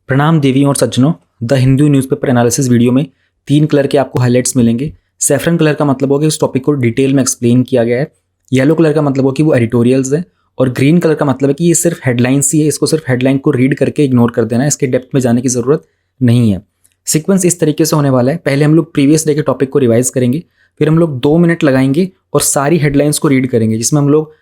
प्रणाम देवियों और सज्जनों। The Hindu newspaper analysis video में 3 कलर के आपको हाइलाइट्स मिलेंगे। सैफरन कलर का मतलब हो कि उस टॉपिक को डिटेल में एक्सप्लेन किया गया है। येलो कलर का मतलब हो कि वो एडिटोरियल्स हैं। और ग्रीन कलर का मतलब है कि ये सिर्फ हेडलाइंस ही है, इसको सिर्फ हेडलाइन को रीड करके इग्नोर कर देना है, इसके डेप्थ में जाने की ज़रूरत नहीं है। सीक्वेंस इस तरीके से होने वाला है, पहले हम लोग प्रीवियस डे के टॉपिक को रिवाइज करेंगे, फिर हम लोग 2 मिनट लगाएंगे और सारी हेडलाइंस को रीड करेंगे, जिसमें हम लोग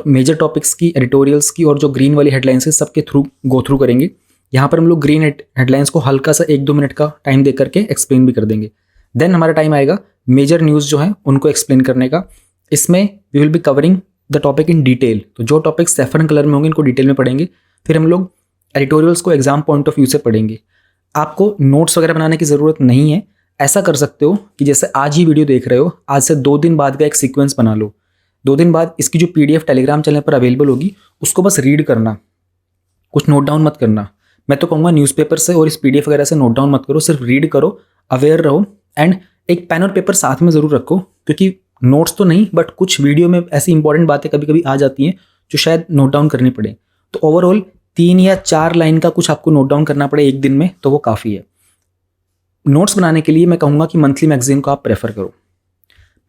मेजर टॉपिक्स की, एडिटोरियल्स की और जो ग्रीन वाली हेडलाइंस है सबके थ्रू गो थ्रू करेंगे। यहाँ पर हम लोग ग्रीन हेडलाइंस को हल्का सा 1-2 मिनट का टाइम दे करके एक्सप्लेन भी कर देंगे। देन हमारा टाइम आएगा मेजर न्यूज़ जो है उनको एक्सप्लेन करने का। इसमें we will be covering the topic in detail. तो जो टॉपिक सैफरन कलर में होंगे इनको डिटेल में पढ़ेंगे, फिर हम लोग एडिटोरियल्स को एग्जाम पॉइंट ऑफ व्यू से पढ़ेंगे। आपको नोट्स वगैरह बनाने की ज़रूरत नहीं है। ऐसा कर सकते हो कि जैसे आज ही वीडियो देख रहे हो, आज से 2 दिन बाद का एक सीक्वेंस बना लो। 2 दिन बाद इसकी जो PDF टेलीग्राम चैनल पर अवेलेबल होगी उसको बस रीड करना, कुछ नोट डाउन मत करना। मैं तो कहूँगा न्यूज़पेपर से और इस PDF वगैरह से नोट डाउन मत करो, सिर्फ रीड करो, अवेयर रहो एंड एक पेन और पेपर साथ में ज़रूर रखो, क्योंकि नोट्स तो नहीं बट कुछ वीडियो में ऐसी इंपॉर्टेंट बातें कभी कभी आ जाती हैं जो शायद नोट डाउन करनी पड़े। तो ओवरऑल 3 या 4 लाइन का कुछ आपको नोट डाउन करना पड़े एक दिन में तो वो काफ़ी है। नोट्स बनाने के लिए मैं कहूँगा कि मंथली मैगजीन को आप प्रेफर करो।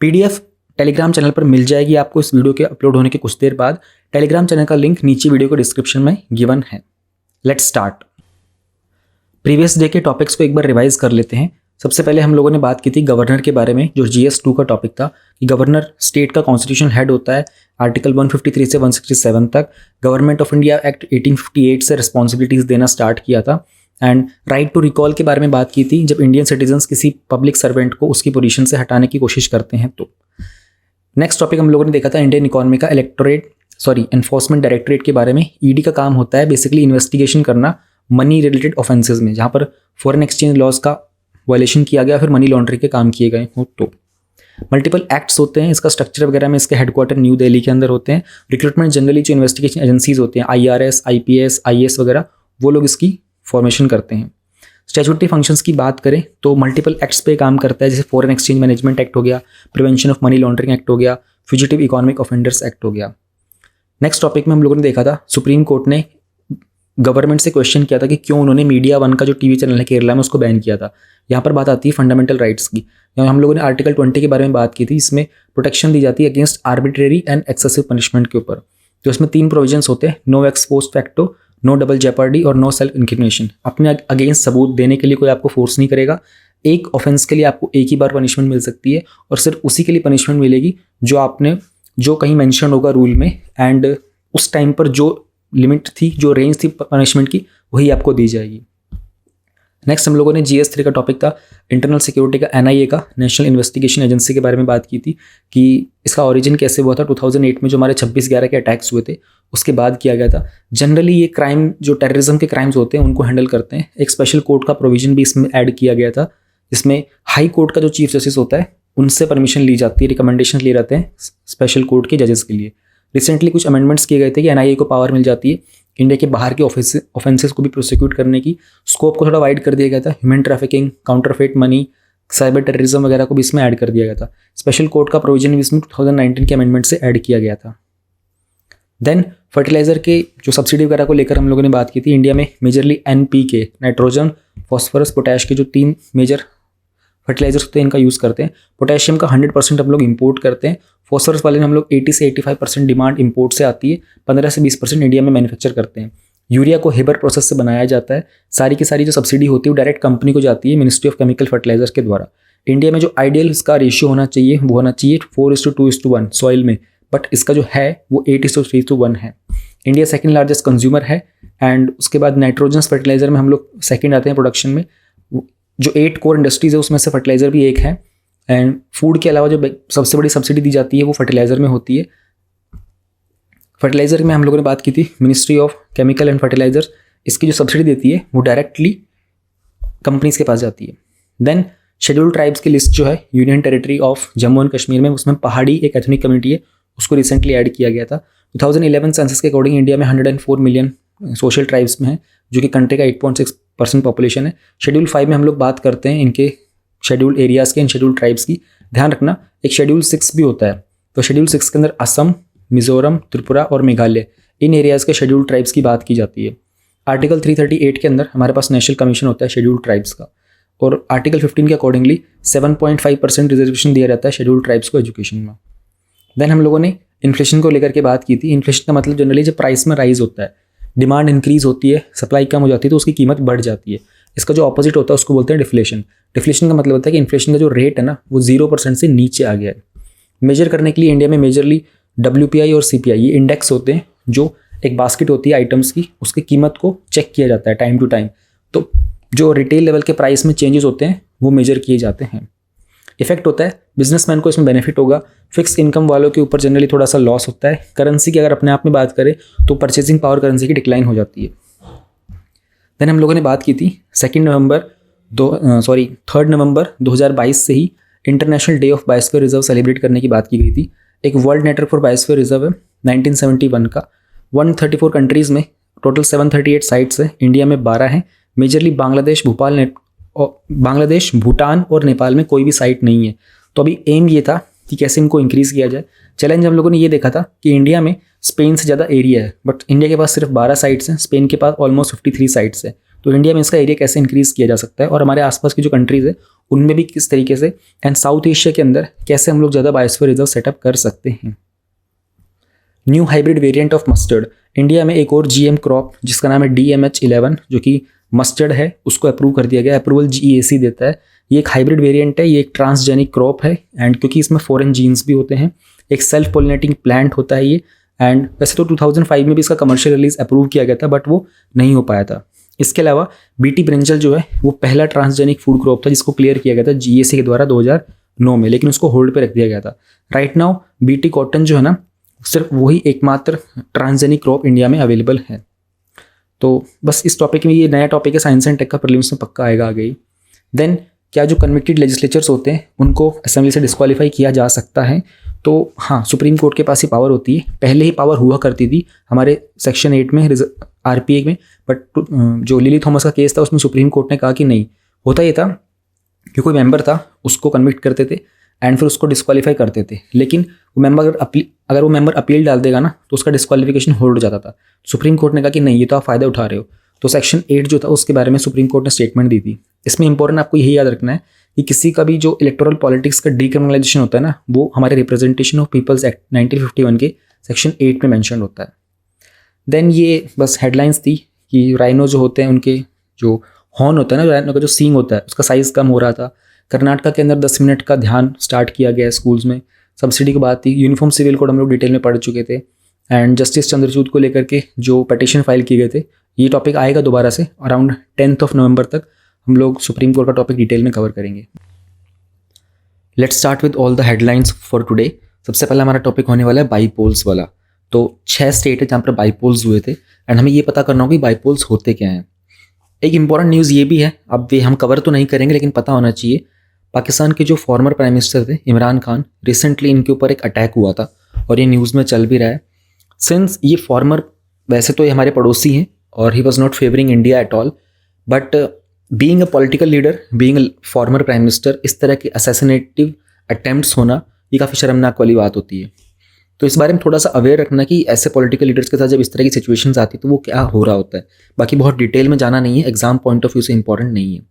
PDF टेलीग्राम चैनल पर मिल जाएगी आपको इस वीडियो के अपलोड होने के कुछ देर बाद। टेलीग्राम चैनल का लिंक नीचे वीडियो के डिस्क्रिप्शन में गिवन है। Let's start. प्रीवियस डे के टॉपिक्स को एक बार रिवाइज कर लेते हैं। सबसे पहले हम लोगों ने बात की थी गवर्नर के बारे में, जो GS2 का टॉपिक था कि गवर्नर स्टेट का कॉन्स्टिट्यूशनल हेड होता है आर्टिकल 153 से 167 तक। गवर्नमेंट ऑफ इंडिया एक्ट 1858 से रिस्पॉन्सिबिलिटीज़ देना स्टार्ट किया था। एंड राइट टू रिकॉल के बारे में बात की थी, जब इंडियन सिटीजन्स किसी पब्लिक सर्वेंट को उसकी पोजीशन से हटाने की कोशिश करते हैं तो। नेक्स्ट टॉपिक हम लोगों ने देखा था इंडियन इकोनॉमी का एनफोर्समेंट डायरेक्टरेट के बारे में। ED का काम होता है बेसिकली इन्वेस्टिगेशन करना मनी रिलेटेड ऑफेंसेस में, जहाँ पर फॉरेन एक्सचेंज लॉज का वायलेशन किया गया, फिर मनी लॉन्ड्रिंग के काम किए गए हो तो। मल्टीपल एक्ट्स होते हैं, इसका स्ट्रक्चर वगैरह में इसके हेडक्वार्टर न्यू दिल्ली के अंदर होते हैं। रिक्रूटमेंट जनरली जो इन्वेस्टिगेशन एजेंसीज होते हैं IRS, IPS, IAS वगैरह, वो लोग इसकी फॉर्मेशन करते हैं। स्टैट्यूटरी फंक्शंस की बात करें तो मल्टीपल एक्ट्स पे काम करता है, जैसे फॉरेन एक्सचेंज मैनेजमेंट एक्ट हो गया, prevention of money laundering act हो गया, फ्यूजिटिव इकोनॉमिक ऑफेंडर्स एक्ट हो गया। नेक्स्ट टॉपिक में हम लोगों ने देखा था सुप्रीम कोर्ट ने गवर्नमेंट से क्वेश्चन किया था कि क्यों उन्होंने मीडिया 1 का जो TV चैनल है केरला में उसको बैन किया था। यहाँ पर बात आती है फंडामेंटल राइट्स की। यहाँ हम लोगों ने आर्टिकल 20 के बारे में बात की थी, इसमें प्रोटेक्शन दी जाती है against arbitrary and excessive punishment के ऊपर। तो इसमें 3 प्रोविजंस होते हैं, no ex post facto, no double jeopardy और नो सेल्फ इंक्रिमिनेशन। अपने अगेंस्ट सबूत देने के लिए कोई आपको फोर्स नहीं करेगा। एक ऑफेंस के लिए आपको एक ही बार पनिशमेंट मिल सकती है और सिर्फ उसी के लिए पनिशमेंट मिलेगी जो कहीं मेंशन होगा रूल में, एंड उस टाइम पर जो लिमिट थी, जो रेंज थी पनिशमेंट की, वही आपको दी जाएगी। नेक्स्ट हम लोगों ने GS3 का टॉपिक था इंटरनल सिक्योरिटी का, NIA का, नेशनल इन्वेस्टिगेशन एजेंसी के बारे में बात की थी कि इसका ओरिजिन कैसे हुआ था। 2008 में जो हमारे 26/11 के अटैक्स हुए थे उसके बाद किया गया था। जनरली ये क्राइम जो टेररिज्म के क्राइम्स होते हैं उनको हैंडल करते हैं। एक स्पेशल कोर्ट का प्रोविजन भी इसमें ऐड किया गया था, जिसमें हाई कोर्ट का जो चीफ जस्टिस होता है उनसे परमिशन ली जाती है, रिकमेंडेशन लिए जाते हैं स्पेशल कोर्ट के जजेस के लिए। रिसेंटली कुछ अमेंडमेंट्स किए गए थे कि NIA को पावर मिल जाती है इंडिया के बाहर के ऑफेंसेस को भी प्रोसिक्यूट करने की। स्कोप को थोड़ा वाइड कर दिया गया था, human trafficking, counterfeit money, cyber terrorism वगैरह को भी इसमें ऐड कर दिया गया था। स्पेशल कोर्ट का प्रोविजन भी इसमें 2019 के अमेंडमेंट से ऐड किया गया था। देन फर्टिलाइजर के जो सब्सिडी वगैरह को लेकर हम लोगों ने बात की थी। इंडिया में majorly NPK, nitrogen, phosphorus, potash के जो 3 मेजर फर्टिलाइजर्स होते हैं इनका यूज़ करते हैं। पोटेशियम का 100% हम लोग इंपोर्ट करते हैं। फॉस्फोरस वाले में हम लोग 80 से 85% डिमांड इंपोर्ट से आती है, 15 से 20% इंडिया में मैन्युफैक्चर करते हैं। यूरिया को हेबर प्रोसेस से बनाया जाता है। सारी की सारी जो सब्सिडी होती है वो डायरेक्ट कंपनी को जाती है मिनिस्ट्री ऑफ केमिकल फर्टिलाइजर्स के द्वारा। इंडिया में जो आइडियल इसका रेशियो होना चाहिए वो होना चाहिए 4:2:1 सॉइल में, बट इसका जो है वो 8:3:1 है। इंडिया सेकेंड लार्जेस्ट कंज्यूमर है। एंड उसके बाद नाइट्रोजन फर्टिलाइजर में हम लोग सेकेंड आते हैं प्रोडक्शन में। जो 8 कोर इंडस्ट्रीज है उसमें से फर्टिलाइजर भी एक है। एंड फूड के अलावा जो सबसे बड़ी सब्सिडी दी जाती है वो फर्टिलाइजर में होती है। फर्टिलाइजर में हम लोगों ने बात की थी ministry of chemical and fertilisers, इसकी जो सब्सिडी देती है वो डायरेक्टली कंपनीज के पास जाती है। देन शेड्यूल्ड ट्राइब्स की लिस्ट जो है union territory of Jammu and Kashmir में, उसमें पहाड़ी एक एथनिक कम्युनिटी है, उसको रिसेंटली ऐड किया गया था। 2011 सेंसस के अकॉर्डिंग इंडिया में 104 मिलियन सोशल ट्राइब्स में है, जो कि कंट्री का 8.6% पॉपुलेशन है। शेड्यूल 5 में हम लोग बात करते हैं इनके शेड्यूल एरियाज़ के, इन शेड्यूल ट्राइब्स की। ध्यान रखना एक शेड्यूल 6 भी होता है, तो शेड्यूल 6 के अंदर असम, मिजोरम, त्रिपुरा और मेघालय, इन एरियाज़ के शेड्यूल ट्राइब्स की बात की जाती है। आर्टिकल 338 के अंदर हमारे पास नेशनल कमीशन होता है शेड्यूल्ड ट्राइब्स का, और आर्टिकल 15 के अकॉर्डिंगली 7.5% रिजर्वेशन दिया जाता है शेड्यूल्ड ट्राइब्स को एजुकेशन में। देन हम लोगों ने इन्फ्लेशन को लेकर के बात की थी। इन्फ्लेशन का मतलब जनरली जब प्राइस में राइज होता है, डिमांड इंक्रीज होती है, सप्लाई कम हो जाती है, तो उसकी कीमत बढ़ जाती है। इसका जो ऑपोजिट होता है उसको बोलते हैं डिफ्लेशन। डिफ्लेशन का मतलब होता है कि इन्फ्लेशन का जो रेट है ना वो 0% से नीचे आ गया है। मेजर करने के लिए इंडिया में मेजरली WPI और CPI ये इंडेक्स होते हैं, जो एक बास्केट होती है आइटम्स की, उसकी कीमत को चेक किया जाता है टाइम टू टाइम। तो जो रिटेल लेवल के प्राइस में चेंजेस होते हैं वो मेजर किए जाते हैं। इफेक्ट होता है बिजनेसमैन को, इसमें बेनिफिट होगा। फिक्स इनकम वालों के ऊपर जनरली थोड़ा सा लॉस होता है। करेंसी की अगर अपने आप में बात करें तो परचेसिंग पावर करेंसी की डिक्लाइन हो जाती है। देन हम लोगों ने बात की थी 3 नवंबर 2022 से ही international day of biosphere reserve celebrate करने की बात की गई थी। एक world network for biosphere reserve है 1971 का। 134 कंट्रीज़ में टोटल 738 साइट्स है। इंडिया में 12 हैं। मेजरली बांग्लादेश, भूटान और नेपाल में कोई भी साइट नहीं है। तो अभी एम ये था कि कैसे इनको इंक्रीज़ किया जाए। चैलेंज हम लोगों ने ये देखा था कि इंडिया में स्पेन से ज़्यादा एरिया है, बट इंडिया के पास सिर्फ 12 साइट्स हैं, स्पेन के पास ऑलमोस्ट 53 साइट्स है। तो इंडिया में इसका एरिया कैसे इंक्रीज़ किया जा सकता है, और हमारे आसपास की जो कंट्रीज़ है उनमें भी किस तरीके से, एंड साउथ एशिया के अंदर कैसे हम लोग ज़्यादा बायोस्फीयर रिजर्व सेटअप कर सकते हैं। New hybrid variant of mustard. India में एक और GM क्रॉप जिसका नाम है DMH11 जो कि मस्टर्ड है, उसको अप्रूव कर दिया गया। अप्रूवल GEAC देता है। ये एक हाइब्रिड वेरिएंट है, ये एक ट्रांसजेनिक क्रॉप है, एंड क्योंकि इसमें फॉरेन जीन्स भी होते हैं। एक सेल्फ पोलिनेटिंग प्लांट होता है ये, एंड वैसे तो 2005 में भी इसका कमर्शियल रिलीज अप्रूव किया गया था, बट वो नहीं हो पाया था। इसके अलावा BT ब्रिंजल जो है वो पहला ट्रांसजेनिक फूड क्रॉप था जिसको क्लियर किया गया था GEAC के द्वारा 2009 में, लेकिन उसको होल्ड पे रख दिया गया था। राइट नाउ BT कॉटन जो है ना सिर्फ वही एकमात्र ट्रांसजेनिक क्रॉप इंडिया में अवेलेबल है। तो बस इस टॉपिक में, ये नया टॉपिक है साइंस एंड टेक का, प्रीलिम्स में पक्का आएगा आगे ही। देन क्या जो कन्विक्टेड लेजिस्लेचर्स होते हैं उनको असेंबली से डिस्क्वालीफाई किया जा सकता है? तो हाँ, सुप्रीम कोर्ट के पास ही पावर होती है। पहले ही पावर हुआ करती थी हमारे सेक्शन 8 में RPA में, बट जो लिली थॉमस का केस था उसमें सुप्रीम कोर्ट ने कहा कि नहीं। होता ये था कि कोई मेंबर था, उसको कन्विक्ट करते थे एंड फिर उसको डिस्क्वालीफाई करते थे, लेकिन वो मेंबर अगर वो मेंबर अपील डाल देगा ना तो उसका डिस्क्वालिफिकेशन होल्ड हो जाता था। सुप्रीम कोर्ट ने कहा कि नहीं, ये तो आप फ़ायदा उठा रहे हो। तो सेक्शन 8 जो था उसके बारे में सुप्रीम कोर्ट ने स्टेटमेंट दी थी। इसमें इंपॉर्टेंट आपको यही याद रखना है कि किसी का भी जो इलेक्टोरल पॉलिटिक्स का डीक्रिमिनलाइजेशन होता है ना, वो हमारे रिप्रेजेंटेशन ऑफ पीपल्स एक्ट 1951 के सेक्शन 8 में मैंशन होता है। देन ये बस हेडलाइंस थी कि राइनो जो होते हैं उनके जो हॉर्न होता है ना, राइनो का जो सींग होता है उसका साइज़ कम हो रहा था। कर्नाटका के अंदर 10 मिनट का ध्यान स्टार्ट किया गया स्कूल्स में। सब्सिडी की बात थी। यूनिफॉर्म सिविल कोड हम लोग डिटेल में पढ़ चुके थे। एंड जस्टिस चंद्रचूड़ को लेकर के जो पिटीशन फाइल किए गए थे, ये टॉपिक आएगा दोबारा से अराउंड 10 नवंबर तक। हम लोग सुप्रीम कोर्ट का टॉपिक डिटेल में कवर करेंगे। Let's start with all the headlines for today. सबसे पहला हमारा टॉपिक होने वाला है बाईपोल्स वाला। तो 6 स्टेट है जहाँ पर बाईपोल्स हुए थे, एंड हमें ये पता करना होगा कि बाईपोल्स होते क्या हैं। एक इंपॉर्टेंट न्यूज़ ये भी है, अब ये हम कवर तो नहीं करेंगे लेकिन पता होना चाहिए। पाकिस्तान के जो फॉर्मर प्राइम मिनिस्टर थे इमरान खान, रिसेंटली इनके ऊपर एक अटैक हुआ था और ये न्यूज़ में चल भी रहा है। सिंस ये फॉर्मर, वैसे तो ये हमारे पड़ोसी हैं और he was not favouring India at all, but being a political leader, being a former prime minister, इस तरह के असैसिनेटिव अटेम्प्ट्स होना ये काफ़ी शर्मनाक वाली बात होती है। तो इस बारे में थोड़ा सा अवेयर रखना कि ऐसे पॉलिटिकल लीडर्स के साथ जब इस तरह की सिचुएशंस आती है तो वो क्या हो रहा होता है। बाकी बहुत डिटेल में जाना नहीं है, एग्जाम पॉइंट ऑफ व्यू से इंपॉर्टेंट नहीं है।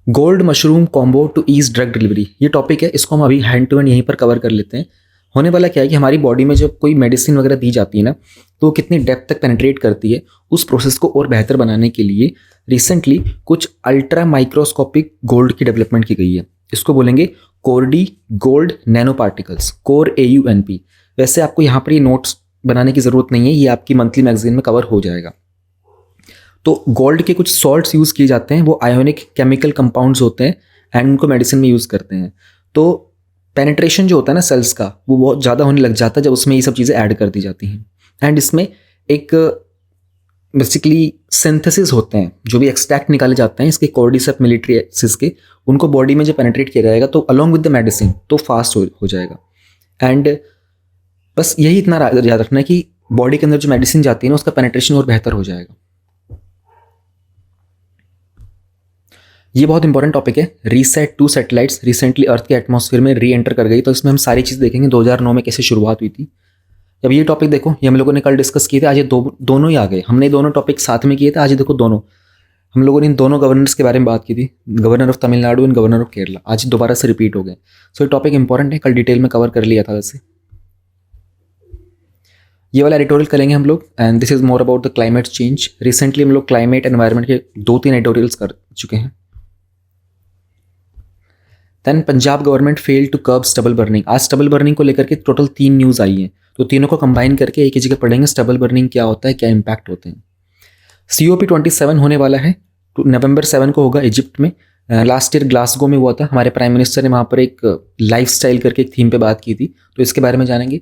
Gold mushroom combo to ease drug delivery, ये टॉपिक है, इसको हम अभी हैंड टू हैंड यहीं पर कवर कर लेते हैं। होने वाला क्या है कि हमारी बॉडी में जब कोई मेडिसिन वगैरह दी जाती है ना, तो वो कितनी डेप्थ तक पेनिट्रेट करती है, उस प्रोसेस को और बेहतर बनाने के लिए रिसेंटली कुछ अल्ट्रा माइक्रोस्कोपिक गोल्ड की डेवलपमेंट की गई है। इसको बोलेंगे कोरडी gold nano particles, core AUNP। वैसे आपको यहाँ पर ये नोट्स बनाने की ज़रूरत नहीं है, ये आपकी मंथली मैगजीन में कवर हो जाएगा। तो गोल्ड के कुछ सॉल्ट्स यूज़ किए जाते हैं, वो आयोनिक केमिकल कंपाउंड्स होते हैं एंड उनको मेडिसिन में यूज़ करते हैं। तो पेनिट्रेशन जो होता है ना सेल्स का, वो बहुत ज़्यादा होने लग जाता है जब उसमें ये सब चीज़ें ऐड कर दी जाती हैं। एंड इसमें एक बेसिकली सिंथेसिस होते हैं, जो भी एक्सट्रैक्ट निकाले जाते हैं इसके कॉर्डिसेप मिलिट्री एक्सिस के, उनको बॉडी में जब पेनिट्रेट किया जाएगा तो अलॉन्ग विद द मेडिसिन तो फास्ट हो जाएगा। एंड बस यही इतना याद रखना है कि बॉडी के अंदर जो मेडिसिन जाती है ना उसका पेनिट्रेशन और बेहतर हो जाएगा। ये बहुत इंपॉर्टेंट टॉपिक है। रीसेट 2 सैटेलाइट्स रिसेंटली अर्थ के एटमॉस्फेयर में री एंटर कर गई, तो इसमें हम सारी चीज़ देखेंगे 2009 में कैसे शुरुआत हुई थी। अब ये टॉपिक देखो, ये हम लोगों ने कल डिस्कस किए थे, आज ये दोनों ही आ गए। हमने दोनों टॉपिक साथ में किए थे, आज देखो दोनों हम लोगों ने इन दोनों गवर्नर्स के बारे में बात की थी, governor of Tamil Nadu and governor of Kerala, आज दोबारा से रिपीट हो गए। सो ये टॉपिक इंपॉर्टेंट है, कल डिटेल में कवर कर लिया था वैसे। ये वाला एडिटोरियल करेंगे हम लोग, and this is more about the climate change. Recently हम लोग क्लाइमेट एनवायरनमेंट के 2-3 एडिटोरियल्स कर चुके हैं। Then Punjab government fail to curb stubble burning. आज स्टबल बर्निंग को लेकर के टोटल 3 न्यूज़ आई हैं, तो तीनों को कंबाइन करके एक ही जगह पढ़ेंगे। स्टबल बर्निंग क्या होता है, क्या इम्पैक्ट होते हैं। COP27 होने वाला है, नवंबर 7 को होगा इजिप्ट में। लास्ट ईयर ग्लासगो में हुआ था। हमारे प्राइम मिनिस्टर ने वहाँ पर एक लाइफस्टाइल करके एक थीम पे बात की थी, तो इसके बारे में जानेंगे।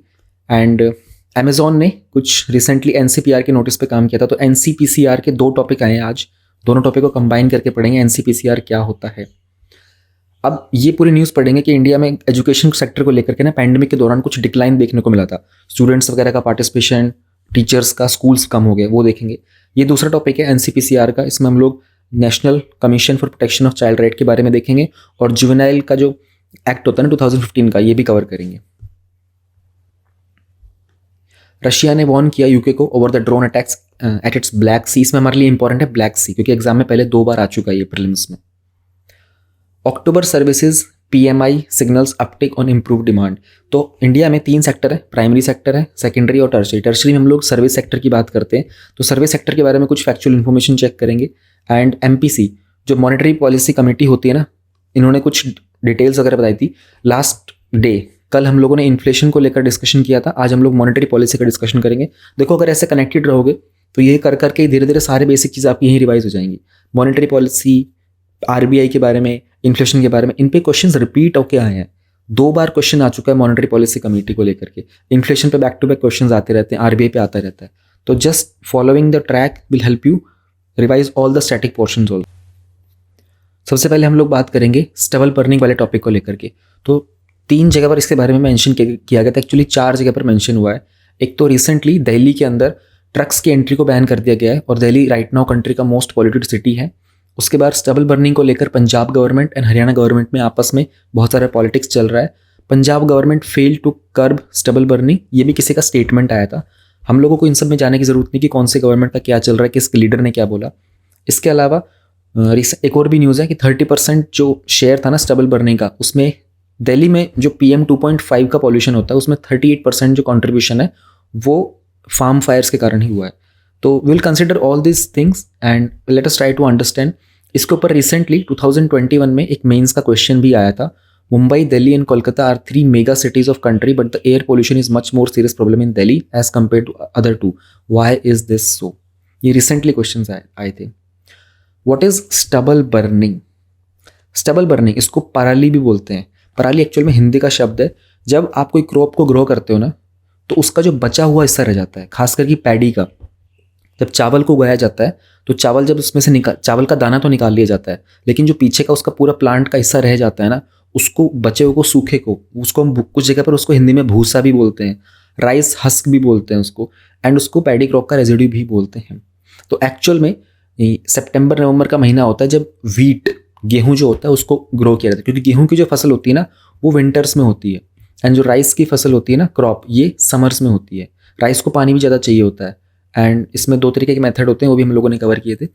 एंड अमेजॉन ने कुछ रिसेंटली NCPR के नोटिस पे काम किया था, तो NCPCR के 2 टॉपिक आए हैं आज, दोनों टॉपिक को कंबाइन करके पढ़ेंगे। NCPCR क्या होता है। अब ये पूरी न्यूज़ पढ़ेंगे कि इंडिया में एजुकेशन सेक्टर को लेकर के ना पैंडेमिक के दौरान कुछ डिक्लाइन देखने को मिला था। स्टूडेंट्स वगैरह का पार्टिसिपेशन, टीचर्स का, स्कूल्स कम हो गए, वो देखेंगे। ये दूसरा टॉपिक है NCPCR का, इसमें हम लोग national commission for protection of child right के बारे में देखेंगे, और जुवेनाइल का जो एक्ट होता है ना 2015 का, ये भी कवर करेंगे। रशिया ने वॉर्न किया यूके को over the drone attacks at its black Sea. इसमें हमारे लिए इंपॉर्टेंट है ब्लैक सी, क्योंकि एग्जाम में पहले 2 बार आ चुका है ये प्रीलिम्स में। October services PMI signals uptick on improve demand. तो इंडिया में 3 सेक्टर है, प्राइमरी सेक्टर है, सेकेंडरी और टर्शरी। टर्शरी में हम लोग सर्विस सेक्टर की बात करते हैं, तो सर्विस सेक्टर के बारे में कुछ फैक्चुअल इन्फॉर्मेशन चेक करेंगे। एंड MPC जो मॉनेटरी पॉलिसी कमेटी होती है ना, इन्होंने कुछ डिटेल्स वगैरह बताई थी। लास्ट डे कल हम लोगों ने इन्फ्लेशन को लेकर डिस्कशन किया था, आज हम लोग मॉनेटरी पॉलिसी का डिस्कशन करेंगे। देखो अगर ऐसे कनेक्टेड रहोगे तो ये कर करके धीरे धीरे सारे बेसिक चीज़ आपकी यहीं रिवाइज हो जाएंगी। मॉनेटरी पॉलिसी, RBI के बारे में, इन्फ्लेशन के बारे में, इन पे क्वेश्चंस रिपीट होके आए हैं। 2 बार क्वेश्चन आ चुका है मॉनेटरी पॉलिसी कमेटी को लेकर के। इन्फ्लेशन पे बैक टू बैक क्वेश्चंस आते रहते हैं, RBI पे आता रहता है। तो just following the track will help you revise all the static portions also. सबसे पहले हम लोग बात करेंगे स्टबल बर्निंग वाले टॉपिक को लेकर के। तो 3 जगह पर इसके बारे में मेंशन किया गया था, एक्चुअली 4 जगह पर मेंशन हुआ है। एक तो रिसेंटली दिल्ली के अंदर ट्रक्स की एंट्री को बैन कर दिया गया है, और दिल्ली राइट नाउ कंट्री का मोस्ट पॉल्यूटेड सिटी है। उसके बाद स्टबल बर्निंग को लेकर Punjab government and Haryana government में आपस में बहुत सारा पॉलिटिक्स चल रहा है। Punjab government fail to curb stubble burning, ये भी किसी का स्टेटमेंट आया था। हम लोगों को इन सब में जाने की जरूरत नहीं कि कौन से गवर्नमेंट का क्या चल रहा है, किसके लीडर ने क्या बोला। इसके अलावा एक और भी न्यूज़ है कि 30% जो शेयर था ना स्टबल बर्निंग का, उसमें दिल्ली में जो PM 2.5 का पॉल्यूशन होता है, उसमें 38% जो कंट्रीब्यूशन है वो फार्म फायर्स के कारण ही हुआ है। तो will consider all this things and let us try to understand. इसके ऊपर रिसेंटली 2021 में एक मेंस का क्वेश्चन भी आया था। Mumbai, Delhi and Kolkata are 3 mega cities of country, but the air pollution is much more serious problem in Delhi as compare to other 2। Why is this so? ये recently question आए थे। What is stubble burning? Stubble burning, इसको पराली भी बोलते हैं। पराली actual में हिंदी का शब्द है। जब आप कोई क्रॉप को ग्रो करते हो ना, तो उसका जो बचा हुआ हिस्सा रह जाता है, खासकर कि पैडी का। जब चावल को उगाया जाता है तो चावल जब उसमें से चावल का दाना तो निकाल लिया जाता है, लेकिन जो पीछे का उसका पूरा प्लांट का हिस्सा रह जाता है ना, उसको बचे हुए को, सूखे को, उसको हम कुछ जगह पर उसको हिंदी में भूसा भी बोलते हैं, राइस हस्क भी बोलते हैं उसको, एंड उसको पैडी क्रॉप का रेजिड्यू भी बोलते हैं। तो एक्चुअल में सितंबर नवंबर का महीना होता है जब वीट, गेहूं जो होता है उसको ग्रो किया जाता है, क्योंकि गेहूं की जो फसल होती है ना वो विंटर्स में होती है, एंड जो राइस की फसल होती है ना क्रॉप, ये समर्स में होती है। राइस को पानी भी ज़्यादा चाहिए होता है, एंड इसमें 2 तरीके के मेथड होते हैं, वो भी हम लोगों ने कवर किए थे।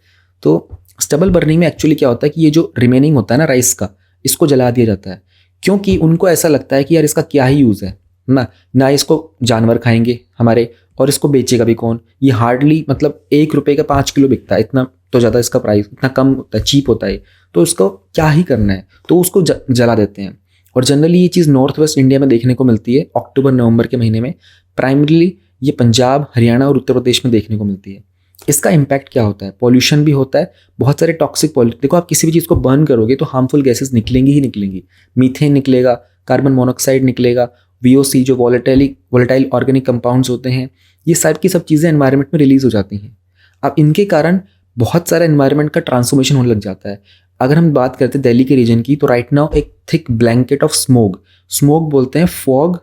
तो स्टबल बर्निंग में एक्चुअली क्या होता है कि ये जो रिमेनिंग होता है ना राइस का, इसको जला दिया जाता है, क्योंकि उनको ऐसा लगता है कि यार इसका क्या ही यूज़ है ना इसको जानवर खाएंगे हमारे, और इसको बेचेगा भी कौन। ये हार्डली मतलब 1 रुपये का 5 किलो बिकता है, इतना तो ज़्यादा इसका प्राइस इतना कम होता है, चीप होता है, तो उसको क्या ही करना है, तो उसको जला देते हैं। और जनरली ये चीज़ नॉर्थ वेस्ट इंडिया में देखने को मिलती है अक्टूबर नवंबर के महीने में। प्राइमरीली ये पंजाब, हरियाणा और उत्तर प्रदेश में देखने को मिलती है। इसका इम्पैक्ट क्या होता है? पॉल्यूशन भी होता है, बहुत सारे टॉक्सिक देखो आप किसी भी चीज़ को बर्न करोगे तो हार्मफुल गैसेस निकलेंगी ही निकलेंगी। मीथेन निकलेगा, कार्बन मोनोऑक्साइड निकलेगा, VOC जो वोलेटाइल ऑर्गेनिक कंपाउंड्स होते हैं, ये सब की सब चीज़ें एनवायरनमेंट में रिलीज हो जाती हैं। अब इनके कारण बहुत सारा एनवायरनमेंट का ट्रांसफॉर्मेशन होने लग जाता है। अगर हम बात करते हैं दिल्ली के रीजन की, तो राइट नाउ एक थिक ब्लैंकेट ऑफ स्मोक बोलते हैं फॉग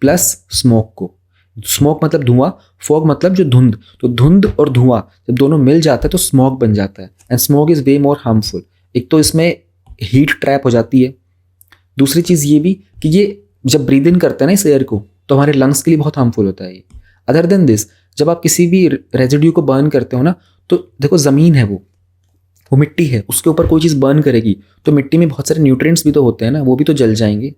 प्लस स्मोक को। स्मोक मतलब धुआं, फॉग मतलब जो धुंध, तो धुंध और धुआं जब दोनों मिल जाता है तो स्मोक बन जाता है, and smoke is way more harmful. एक तो इसमें हीट ट्रैप हो जाती है, दूसरी चीज़ ये भी कि ये जब ब्रीद इन करते हैं ना इस एयर को, तो हमारे लंग्स के लिए बहुत हार्मफुल होता है ये। अदर देन दिस, जब आप किसी भी रेजिड्यू को बर्न करते हो ना, तो देखो ज़मीन है, वो मिट्टी है, उसके ऊपर कोई चीज़ बर्न करेगी तो मिट्टी में बहुत सारे न्यूट्रिएंट्स भी तो होते हैं ना, वो भी तो जल जाएंगे।